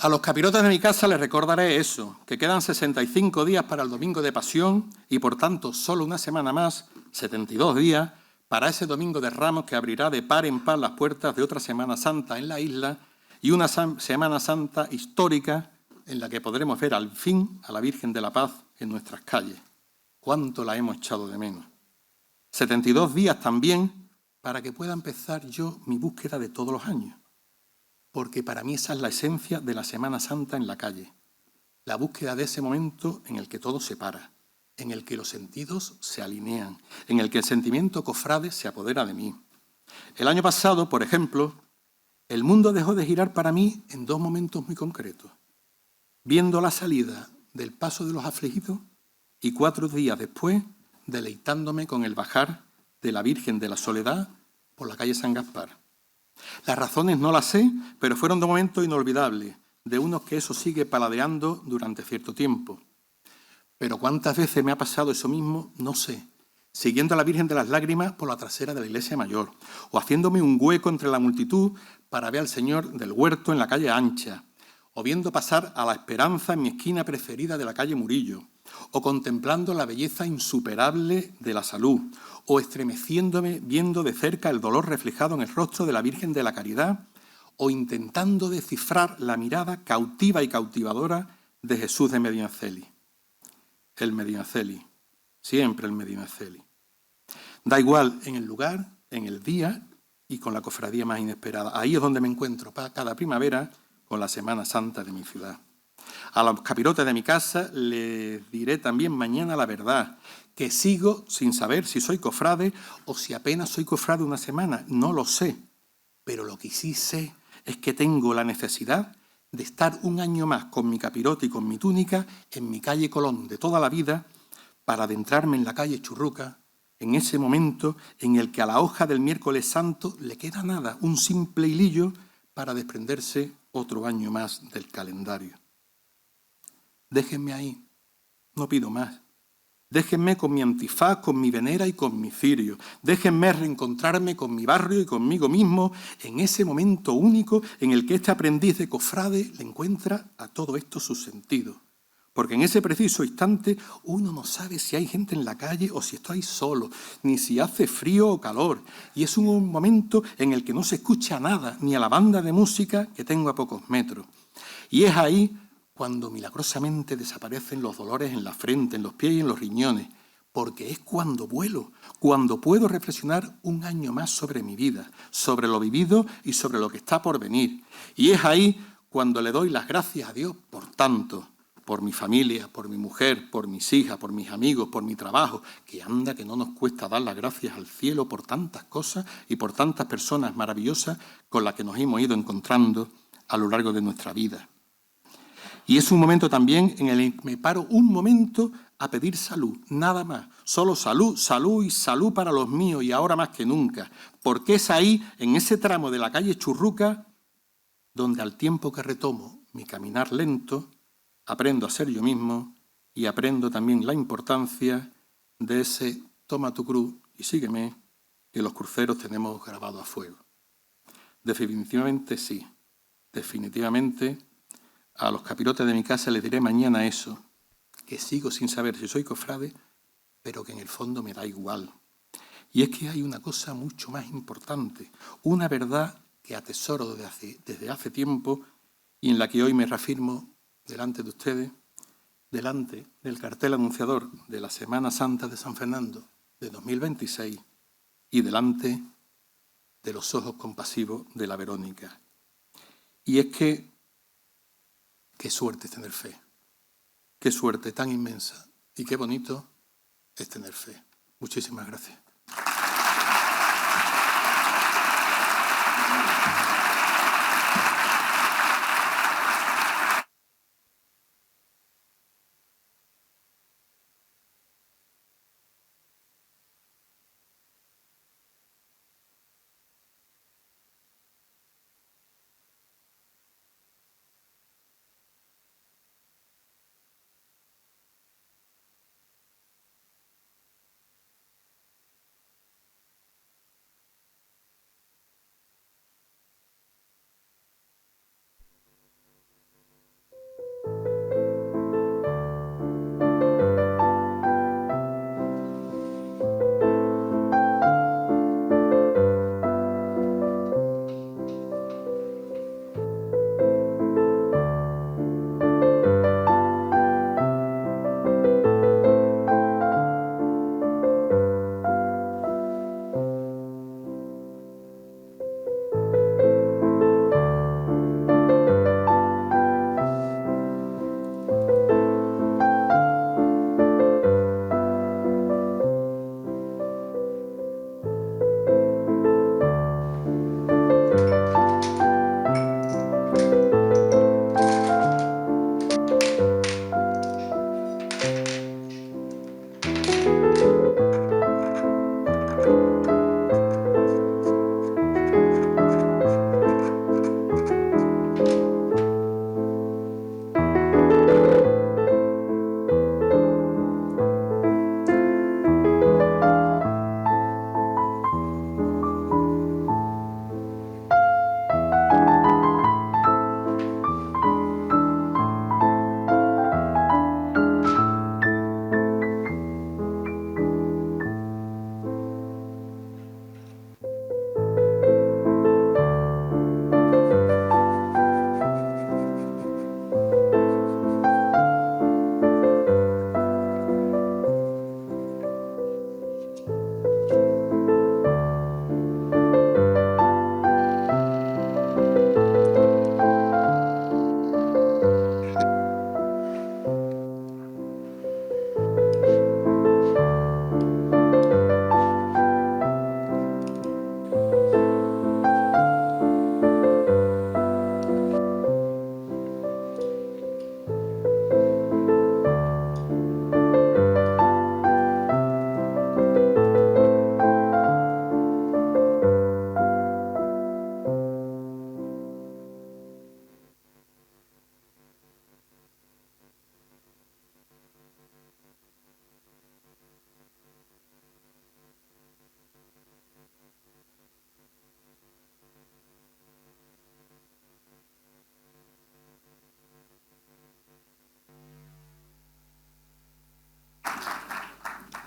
A los capirotes de mi casa les recordaré eso, que quedan 65 días para el Domingo de Pasión y, por tanto, solo una semana más, 72 días, para ese Domingo de Ramos que abrirá de par en par las puertas de otra Semana Santa en la isla y una Semana Santa histórica en la que podremos ver al fin a la Virgen de la Paz en nuestras calles. ¿Cuánto la hemos echado de menos? 72 días también para que pueda empezar yo mi búsqueda de todos los años, porque para mí esa es la esencia de la Semana Santa en la calle, la búsqueda de ese momento en el que todo se para, en el que los sentidos se alinean, en el que el sentimiento cofrade se apodera de mí. El año pasado, por ejemplo, el mundo dejó de girar para mí en dos momentos muy concretos, viendo la salida del Paso de los Afligidos y 4 días después deleitándome con el bajar de la Virgen de la Soledad por la calle San Gaspar. Las razones no las sé, pero fueron de momentos inolvidables, de unos que eso sigue paladeando durante cierto tiempo. Pero ¿cuántas veces me ha pasado eso mismo? No sé. Siguiendo a la Virgen de las Lágrimas por la trasera de la Iglesia Mayor, o haciéndome un hueco entre la multitud para ver al Señor del Huerto en la calle Ancha, o viendo pasar a la Esperanza en mi esquina preferida de la calle Murillo, o contemplando la belleza insuperable de la Salud, o estremeciéndome viendo de cerca el dolor reflejado en el rostro de la Virgen de la Caridad, o intentando descifrar la mirada cautiva y cautivadora de Jesús de Medinaceli. El Medinaceli, siempre el Medinaceli. Da igual en el lugar, en el día y con la cofradía más inesperada. Ahí es donde me encuentro cada primavera con la Semana Santa de mi ciudad. A los capirotes de mi casa les diré también mañana la verdad, que sigo sin saber si soy cofrade o si apenas soy cofrade una semana. No lo sé, pero lo que sí sé es que tengo la necesidad de estar un año más con mi capirote y con mi túnica en mi calle Colón de toda la vida para adentrarme en la calle Churruca, en ese momento en el que a la hoja del miércoles santo le queda nada, un simple hilillo para desprenderse otro año más del calendario. Déjenme ahí, no pido más. Déjenme con mi antifaz, con mi venera y con mi cirio. Déjenme reencontrarme con mi barrio y conmigo mismo en ese momento único en el que este aprendiz de cofrade le encuentra a todo esto su sentido. Porque en ese preciso instante uno no sabe si hay gente en la calle o si estoy solo, ni si hace frío o calor. Y es un momento en el que no se escucha nada, ni a la banda de música que tengo a pocos metros. Y es ahí cuando milagrosamente desaparecen los dolores en la frente, en los pies y en los riñones, porque es cuando vuelo, cuando puedo reflexionar un año más sobre mi vida, sobre lo vivido y sobre lo que está por venir. Y es ahí cuando le doy las gracias a Dios por tanto, por mi familia, por mi mujer, por mis hijas, por mis amigos, por mi trabajo, que anda que no nos cuesta dar las gracias al cielo por tantas cosas y por tantas personas maravillosas con las que nos hemos ido encontrando a lo largo de nuestra vida. Y es un momento también en el que me paro un momento a pedir salud, nada más. Solo salud, salud y salud para los míos y ahora más que nunca. Porque es ahí, en ese tramo de la calle Churruca, donde al tiempo que retomo mi caminar lento, aprendo a ser yo mismo y aprendo también la importancia de ese toma tu cruz y sígueme, que los cruceros tenemos grabado a fuego. Definitivamente sí, definitivamente. A los capirotes de mi casa les diré mañana eso, que sigo sin saber si soy cofrade, pero que en el fondo me da igual. Y es que hay una cosa mucho más importante, una verdad que atesoro desde hace tiempo y en la que hoy me reafirmo delante de ustedes, delante del cartel anunciador de la Semana Santa de San Fernando de 2026 y delante de los ojos compasivos de la Verónica. Y es que qué suerte es tener fe, qué suerte tan inmensa y qué bonito es tener fe. Muchísimas gracias.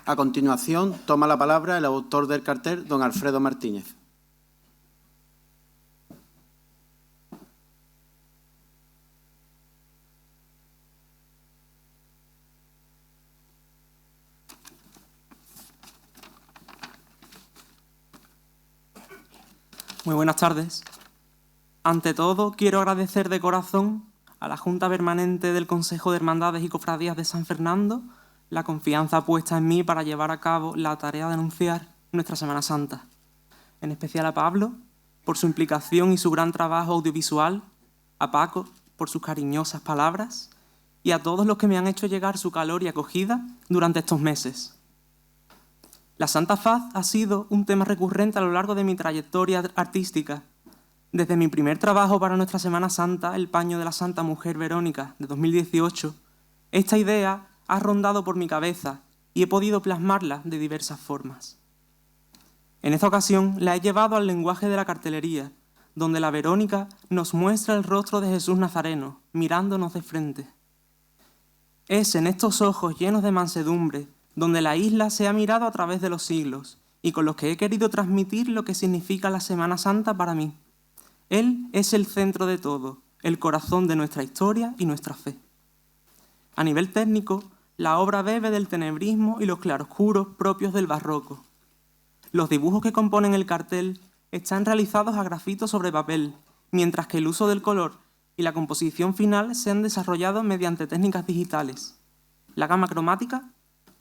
A continuación, toma la palabra el autor del cartel, don Alfredo Martínez. Muy buenas tardes. Ante todo, quiero agradecer de corazón a la Junta Permanente del Consejo de Hermandades y Cofradías de San Fernando la confianza puesta en mí para llevar a cabo la tarea de anunciar nuestra Semana Santa. En especial a Pablo, por su implicación y su gran trabajo audiovisual, a Paco, por sus cariñosas palabras, y a todos los que me han hecho llegar su calor y acogida durante estos meses. La Santa Faz ha sido un tema recurrente a lo largo de mi trayectoria artística. Desde mi primer trabajo para nuestra Semana Santa, El paño de la Santa Mujer Verónica, de 2018, esta idea ha rondado por mi cabeza y he podido plasmarla de diversas formas. En esta ocasión la he llevado al lenguaje de la cartelería, donde la Verónica nos muestra el rostro de Jesús Nazareno, mirándonos de frente. Es en estos ojos llenos de mansedumbre donde la isla se ha mirado a través de los siglos y con los que he querido transmitir lo que significa la Semana Santa para mí. Él es el centro de todo, el corazón de nuestra historia y nuestra fe. A nivel técnico, la obra bebe del tenebrismo y los claroscuros propios del barroco. Los dibujos que componen el cartel están realizados a grafito sobre papel, mientras que el uso del color y la composición final se han desarrollado mediante técnicas digitales. La gama cromática,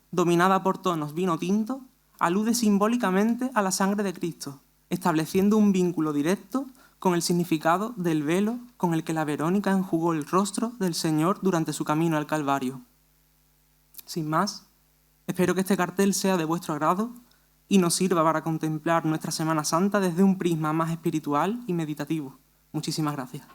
dominada por tonos vino tinto, alude simbólicamente a la sangre de Cristo, estableciendo un vínculo directo con el significado del velo con el que la Verónica enjugó el rostro del Señor durante su camino al Calvario. Sin más, espero que este cartel sea de vuestro agrado y nos sirva para contemplar nuestra Semana Santa desde un prisma más espiritual y meditativo. Muchísimas gracias.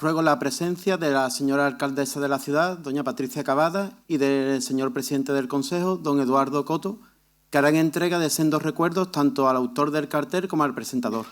Ruego la presencia de la señora alcaldesa de la ciudad, doña Patricia Cavada, y del señor presidente del Consejo, don Eduardo Coto, que harán entrega de sendos recuerdos tanto al autor del cartel como al presentador.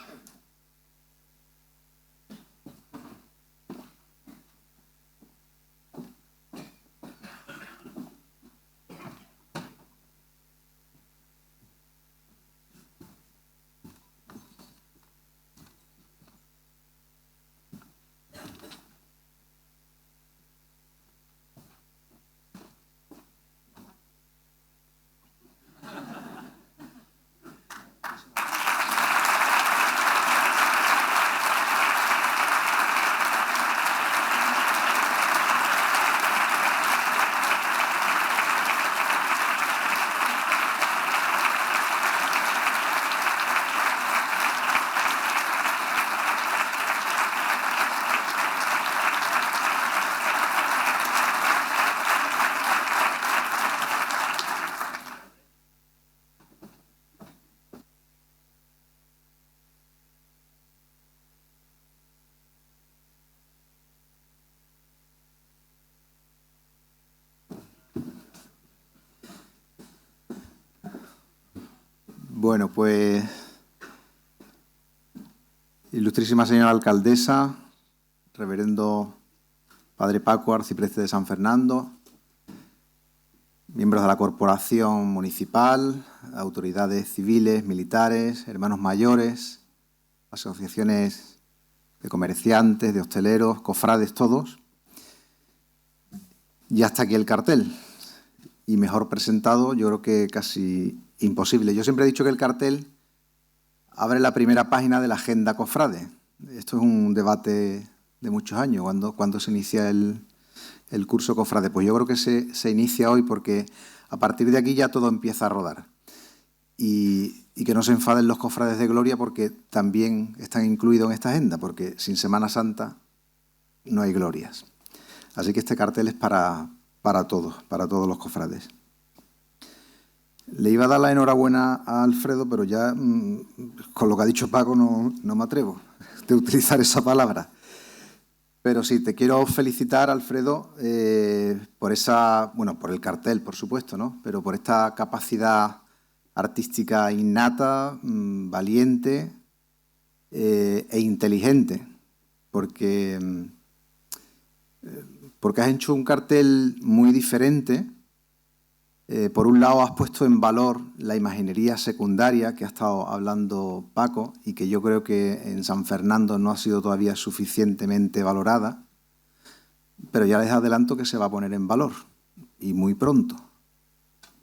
Bueno, pues, ilustrísima señora alcaldesa, reverendo padre Paco, arcipreste de San Fernando, miembros de la corporación municipal, autoridades civiles, militares, hermanos mayores, asociaciones de comerciantes, de hosteleros, cofrades, todos. Y hasta aquí el cartel. Y mejor presentado, yo creo que casi imposible. Yo siempre he dicho que el cartel abre la primera página de la agenda cofrade. Esto es un debate de muchos años, cuando se inicia el curso cofrade. Pues yo creo que se inicia hoy porque a partir de aquí ya todo empieza a rodar. Y que no se enfaden los cofrades de Gloria porque también están incluidos en esta agenda, porque sin Semana Santa no hay glorias. Así que este cartel es para todos los cofrades. Le iba a dar la enhorabuena a Alfredo, pero ya con lo que ha dicho Paco no me atrevo de utilizar esa palabra. Pero sí, te quiero felicitar, Alfredo, por por el cartel, por supuesto, ¿no? Pero por esta capacidad artística innata, valiente e inteligente, porque has hecho un cartel muy diferente. Por un lado, has puesto en valor la imaginería secundaria que ha estado hablando Paco y que yo creo que en San Fernando no ha sido todavía suficientemente valorada, pero ya les adelanto que se va a poner en valor, y muy pronto,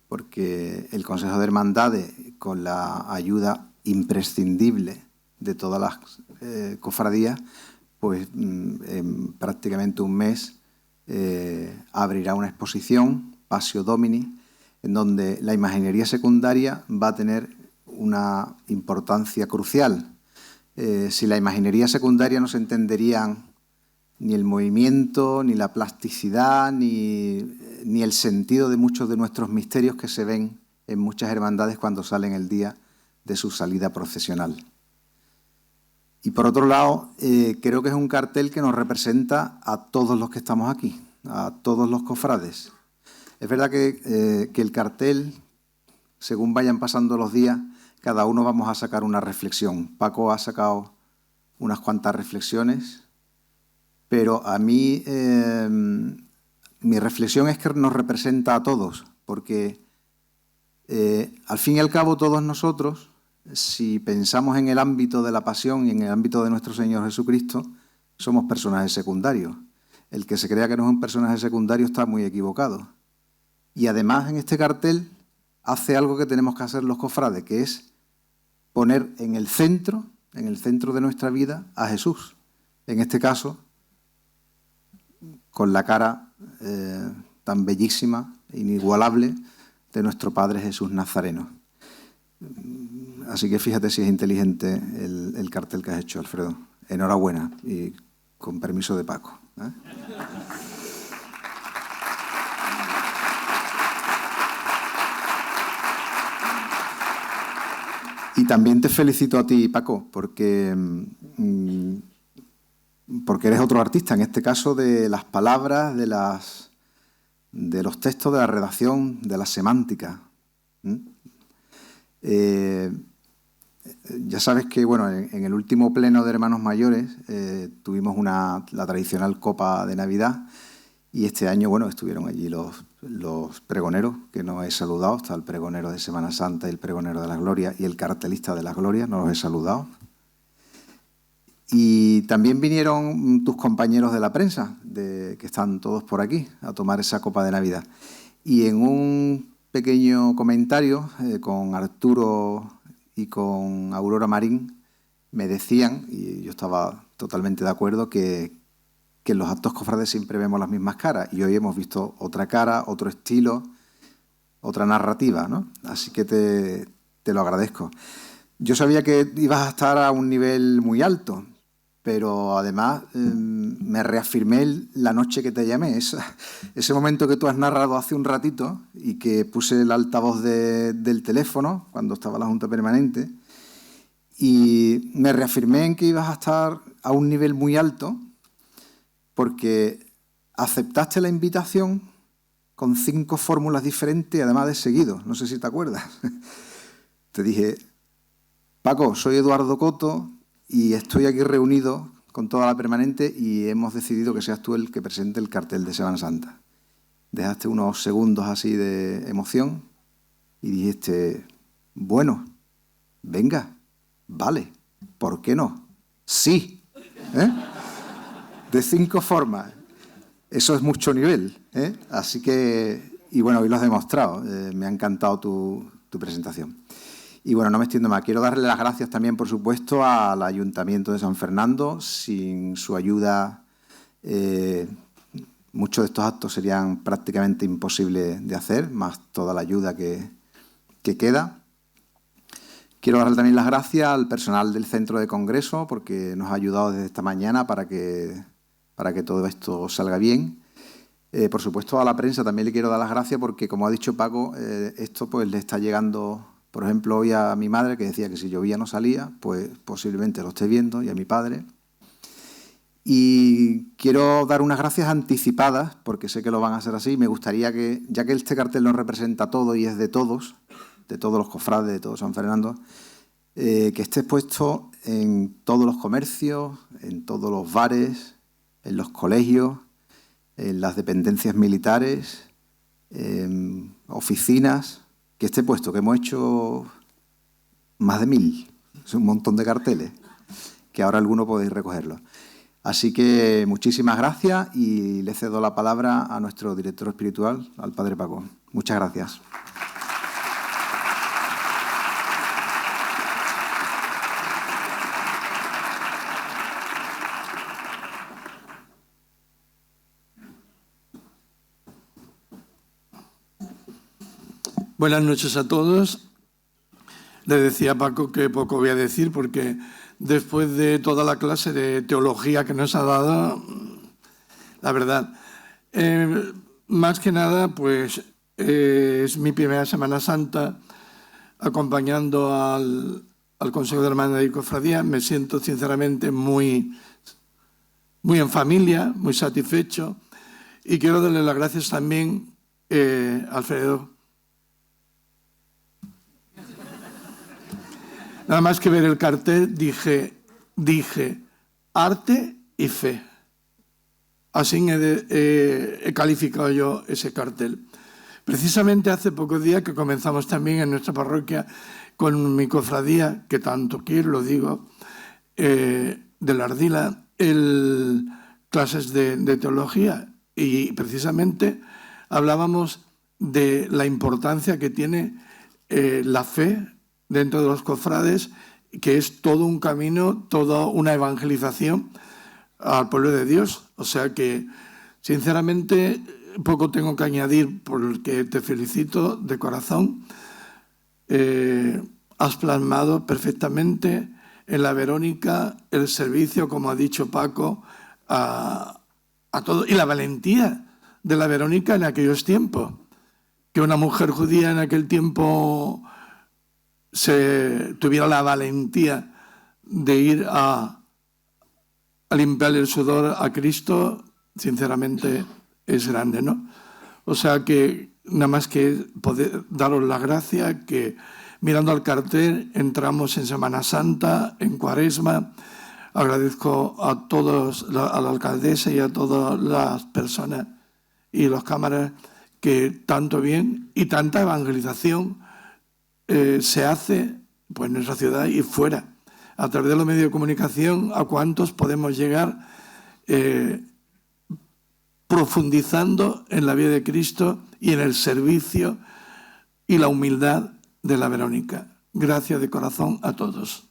porque el Consejo de Hermandades, con la ayuda imprescindible de todas las cofradías, pues en prácticamente un mes abrirá una exposición, Passio Domini, en donde la imaginería secundaria va a tener una importancia crucial. Sin la imaginería secundaria no se entenderían ni el movimiento, ni la plasticidad, ni el sentido de muchos de nuestros misterios que se ven en muchas hermandades cuando salen el día de su salida procesional. Y por otro lado, creo que es un cartel que nos representa a todos los que estamos aquí, a todos los cofrades. Es verdad que el cartel, según vayan pasando los días, cada uno vamos a sacar una reflexión. Paco ha sacado unas cuantas reflexiones, pero a mí mi reflexión es que nos representa a todos, porque al fin y al cabo todos nosotros, si pensamos en el ámbito de la pasión y en el ámbito de nuestro Señor Jesucristo, somos personajes secundarios. El que se crea que no es un personaje secundario está muy equivocado. Y además en este cartel hace algo que tenemos que hacer los cofrades, que es poner en el centro de nuestra vida a Jesús. En este caso, con la cara tan bellísima, inigualable, de nuestro Padre Jesús Nazareno. Así que fíjate si es inteligente el cartel que has hecho, Alfredo. Enhorabuena y con permiso de Paco, ¿eh? Y también te felicito a ti, Paco, porque eres otro artista, en este caso de las palabras, de los textos, de la redacción, de la semántica. Ya sabes que bueno, en el último pleno de Hermanos Mayores tuvimos la tradicional copa de Navidad, y este año bueno, estuvieron allí los pregoneros, que no he saludado. Está el pregonero de Semana Santa y el pregonero de la Gloria y el cartelista de la Gloria, no los he saludado. Y también vinieron tus compañeros de la prensa, que están todos por aquí, a tomar esa copa de Navidad. Y en un pequeño comentario con Arturo y con Aurora Marín me decían, y yo estaba totalmente de acuerdo, que en los actos cofrades siempre vemos las mismas caras, y hoy hemos visto otra cara, otro estilo, otra narrativa, ¿no? Así que te lo agradezco. Yo sabía que ibas a estar a un nivel muy alto, pero además me reafirmé la noche que te llamé, ese momento que tú has narrado hace un ratito y que puse el altavoz del teléfono cuando estaba la Junta Permanente, y me reafirmé en que ibas a estar a un nivel muy alto porque aceptaste la invitación con 5 fórmulas diferentes, además de seguido. No sé si te acuerdas. Te dije, Paco, soy Eduardo Coto y estoy aquí reunido con toda la permanente y hemos decidido que seas tú el que presente el cartel de Semana Santa. Dejaste unos segundos así de emoción y dijiste, bueno, venga, vale, ¿por qué no? Sí, ¿eh? De 5 formas. Eso es mucho nivel, ¿eh? Así que, y bueno, hoy lo has demostrado. Me ha encantado tu presentación. Y bueno, no me extiendo más. Quiero darle las gracias también, por supuesto, al Ayuntamiento de San Fernando. Sin su ayuda, muchos de estos actos serían prácticamente imposibles de hacer, más toda la ayuda que queda. Quiero darle también las gracias al personal del Centro de Congreso, porque nos ha ayudado desde esta mañana para que todo esto salga bien. Por supuesto, a la prensa también le quiero dar las gracias porque, como ha dicho Paco, esto pues le está llegando, por ejemplo, hoy a mi madre, que decía que si llovía no salía, pues posiblemente lo esté viendo, y a mi padre. Y quiero dar unas gracias anticipadas, porque sé que lo van a hacer así. Me gustaría que, ya que este cartel nos representa todo y es de todos los cofrades, de todo San Fernando, que esté expuesto en todos los comercios, en todos los bares, en los colegios, en las dependencias militares, en oficinas, que esté puesto, que hemos hecho más de 1000, es un montón de carteles, que ahora alguno podéis recogerlos. Así que muchísimas gracias y le cedo la palabra a nuestro director espiritual, al Padre Paco. Muchas gracias. Buenas noches a todos. Le decía a Paco que poco voy a decir porque después de toda la clase de teología que nos ha dado, la verdad, más que nada, pues es mi primera Semana Santa acompañando al Consejo de Hermandad y Cofradía. Me siento sinceramente muy en familia, muy satisfecho, y quiero darle las gracias también a Alfredo. Nada más que ver el cartel dije arte y fe. Así he calificado yo ese cartel. Precisamente hace pocos días que comenzamos también en nuestra parroquia con mi cofradía, que tanto quiero, lo digo, de la Ardila, clases de teología, y precisamente hablábamos de la importancia que tiene la fe dentro de los cofrades, que es todo un camino, toda una evangelización al pueblo de Dios. O sea que, sinceramente, poco tengo que añadir porque te felicito de corazón. Has plasmado perfectamente en la Verónica el servicio, como ha dicho Paco, a todo, y la valentía de la Verónica en aquellos tiempos. Que una mujer judía en aquel tiempo tuviera la valentía de ir a limpiarle el sudor a Cristo, sinceramente es grande, ¿no? O sea que nada más que poder daros la gracia, que mirando al cartel entramos en Semana Santa, en Cuaresma. Agradezco a todos, a la alcaldesa y a todas las personas y las cámaras que tanto bien y tanta evangelización se hace pues, en nuestra ciudad y fuera. A través de los medios de comunicación, ¿a cuántos podemos llegar profundizando en la vida de Cristo y en el servicio y la humildad de la Verónica? Gracias de corazón a todos.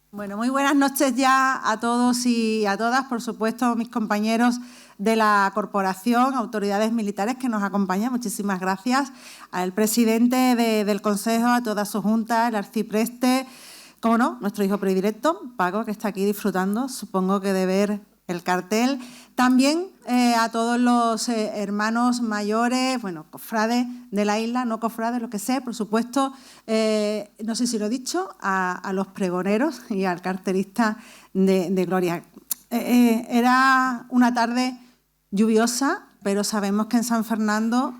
Bueno, muy buenas noches ya a todos y a todas, por supuesto, mis compañeros de la corporación, autoridades militares que nos acompañan. Muchísimas gracias al presidente del Consejo, a toda su junta, el arcipreste, como no, nuestro hijo predilecto, Paco, que está aquí disfrutando, supongo que de ver el cartel. También a todos los hermanos mayores, bueno, cofrades de la isla, no cofrades, lo que sea, por supuesto, no sé si lo he dicho, a los pregoneros y al cartelista de Gloria. Era una tarde lluviosa, pero sabemos que en San Fernando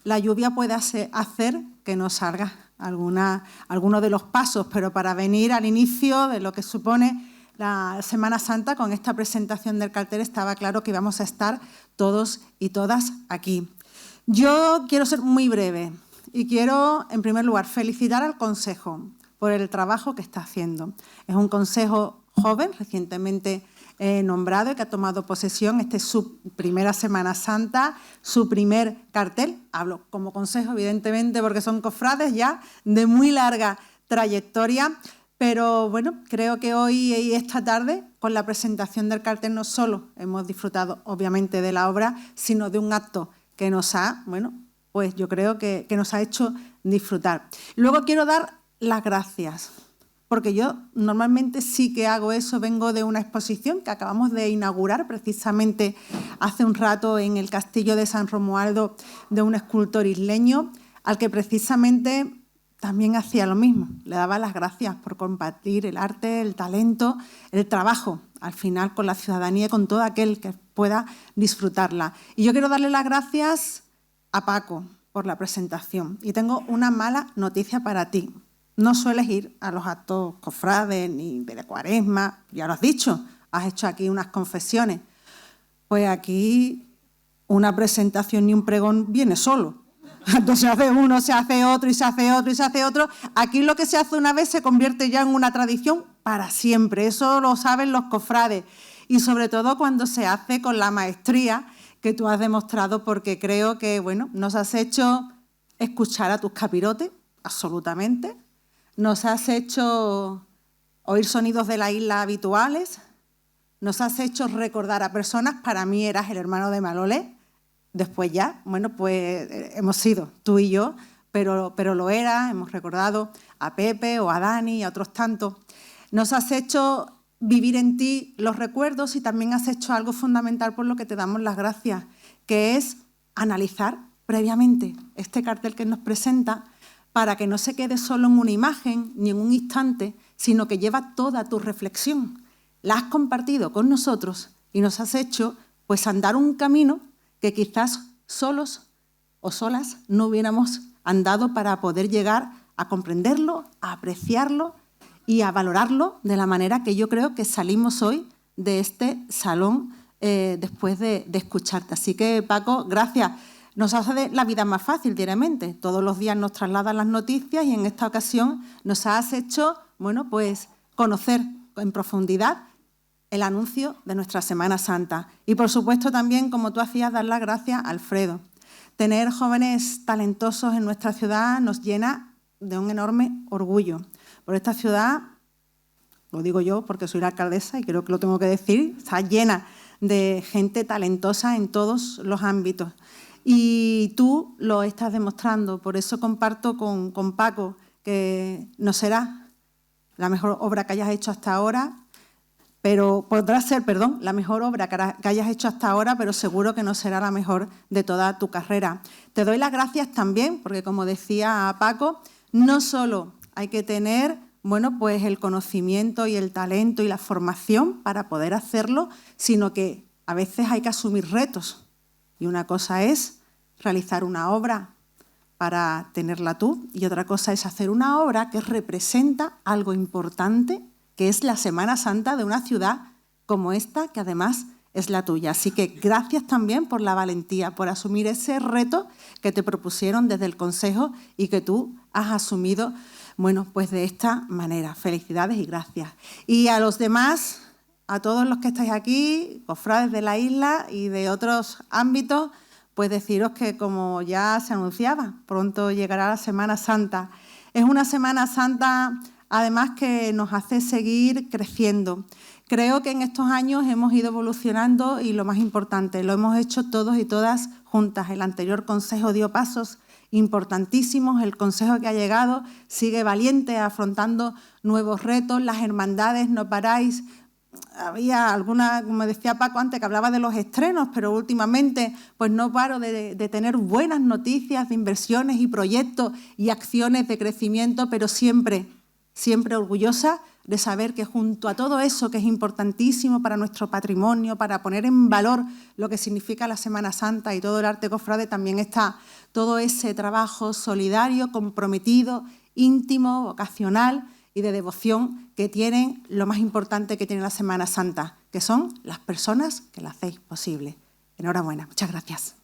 la lluvia puede hacer que no salga alguno de los pasos, pero para venir al inicio de lo que supone la Semana Santa, con esta presentación del cartel estaba claro que íbamos a estar todos y todas aquí. Yo quiero ser muy breve y quiero, en primer lugar, felicitar al Consejo por el trabajo que está haciendo. Es un consejo joven, recientemente nombrado y que ha tomado posesión. Esta es su primera Semana Santa, su primer cartel. Hablo como consejo, evidentemente, porque son cofrades ya de muy larga trayectoria. Pero bueno, creo que hoy y esta tarde, con la presentación del cartel, no solo hemos disfrutado, obviamente, de la obra, sino de un acto que nos ha, bueno, pues yo creo que nos ha hecho disfrutar. Luego quiero dar las gracias, porque yo normalmente sí que hago eso, vengo de una exposición que acabamos de inaugurar precisamente hace un rato en el Castillo de San Romualdo de un escultor isleño, al que precisamente también hacía lo mismo, le daba las gracias por compartir el arte, el talento, el trabajo, al final con la ciudadanía y con todo aquel que pueda disfrutarla. Y yo quiero darle las gracias a Paco por la presentación. Y tengo una mala noticia para ti. No sueles ir a los actos cofrades ni de la Cuaresma, ya lo has dicho, has hecho aquí unas confesiones. Pues aquí una presentación ni un pregón viene solo. Entonces se hace uno, se hace otro y se hace otro y se hace otro. Aquí lo que se hace una vez se convierte ya en una tradición para siempre. Eso lo saben los cofrades. Y sobre todo cuando se hace con la maestría que tú has demostrado, porque creo que, bueno, nos has hecho escuchar a tus capirotes, absolutamente. Nos has hecho oír sonidos de la isla habituales. Nos has hecho recordar a personas. Para mí eras el hermano de Malolé. Después ya, bueno, pues hemos sido tú y yo, pero lo era. Hemos recordado a Pepe o a Dani y a otros tantos. Nos has hecho vivir en ti los recuerdos y también has hecho algo fundamental por lo que te damos las gracias, que es analizar previamente este cartel que nos presenta para que no se quede solo en una imagen ni en un instante, sino que lleva toda tu reflexión. La has compartido con nosotros y nos has hecho pues andar un camino que quizás solos o solas no hubiéramos andado para poder llegar a comprenderlo, a apreciarlo y a valorarlo de la manera que yo creo que salimos hoy de este salón después de escucharte. Así que, Paco, gracias. Nos hace la vida más fácil diariamente. Todos los días nos trasladan las noticias y en esta ocasión nos has hecho, bueno, pues conocer en profundidad el anuncio de nuestra Semana Santa. Y, por supuesto, también, como tú hacías, dar las gracias a Alfredo. Tener jóvenes talentosos en nuestra ciudad nos llena de un enorme orgullo. Por esta ciudad, lo digo yo porque soy la alcaldesa y creo que lo tengo que decir, está llena de gente talentosa en todos los ámbitos. Y tú lo estás demostrando. Por eso comparto con Paco que no será la mejor obra que hayas hecho hasta ahora, pero podrá ser, la mejor obra que hayas hecho hasta ahora, pero seguro que no será la mejor de toda tu carrera. Te doy las gracias también, porque como decía Paco, no solo hay que tener, bueno, pues el conocimiento y el talento y la formación para poder hacerlo, sino que a veces hay que asumir retos. Y una cosa es realizar una obra para tenerla tú y otra cosa es hacer una obra que representa algo importante, que es la Semana Santa de una ciudad como esta, que además es la tuya. Así que gracias también por la valentía, por asumir ese reto que te propusieron desde el Consejo y que tú has asumido, bueno, pues de esta manera. Felicidades y gracias. Y a los demás, a todos los que estáis aquí, cofrades de la isla y de otros ámbitos, pues deciros que, como ya se anunciaba, pronto llegará la Semana Santa. Es una Semana Santa, además, que nos hace seguir creciendo. Creo que en estos años hemos ido evolucionando y, lo más importante, lo hemos hecho todos y todas juntas. El anterior Consejo dio pasos importantísimos. El Consejo que ha llegado sigue valiente, afrontando nuevos retos. Las hermandades, no paráis. Había alguna, como decía Paco antes, que hablaba de los estrenos, pero últimamente pues no paro de tener buenas noticias de inversiones y proyectos y acciones de crecimiento, pero siempre orgullosa de saber que junto a todo eso, que es importantísimo para nuestro patrimonio, para poner en valor lo que significa la Semana Santa y todo el arte cofrade, también está todo ese trabajo solidario, comprometido, íntimo, vocacional y de devoción que tienen lo más importante que tiene la Semana Santa, que son las personas que la hacéis posible. Enhorabuena. Muchas gracias.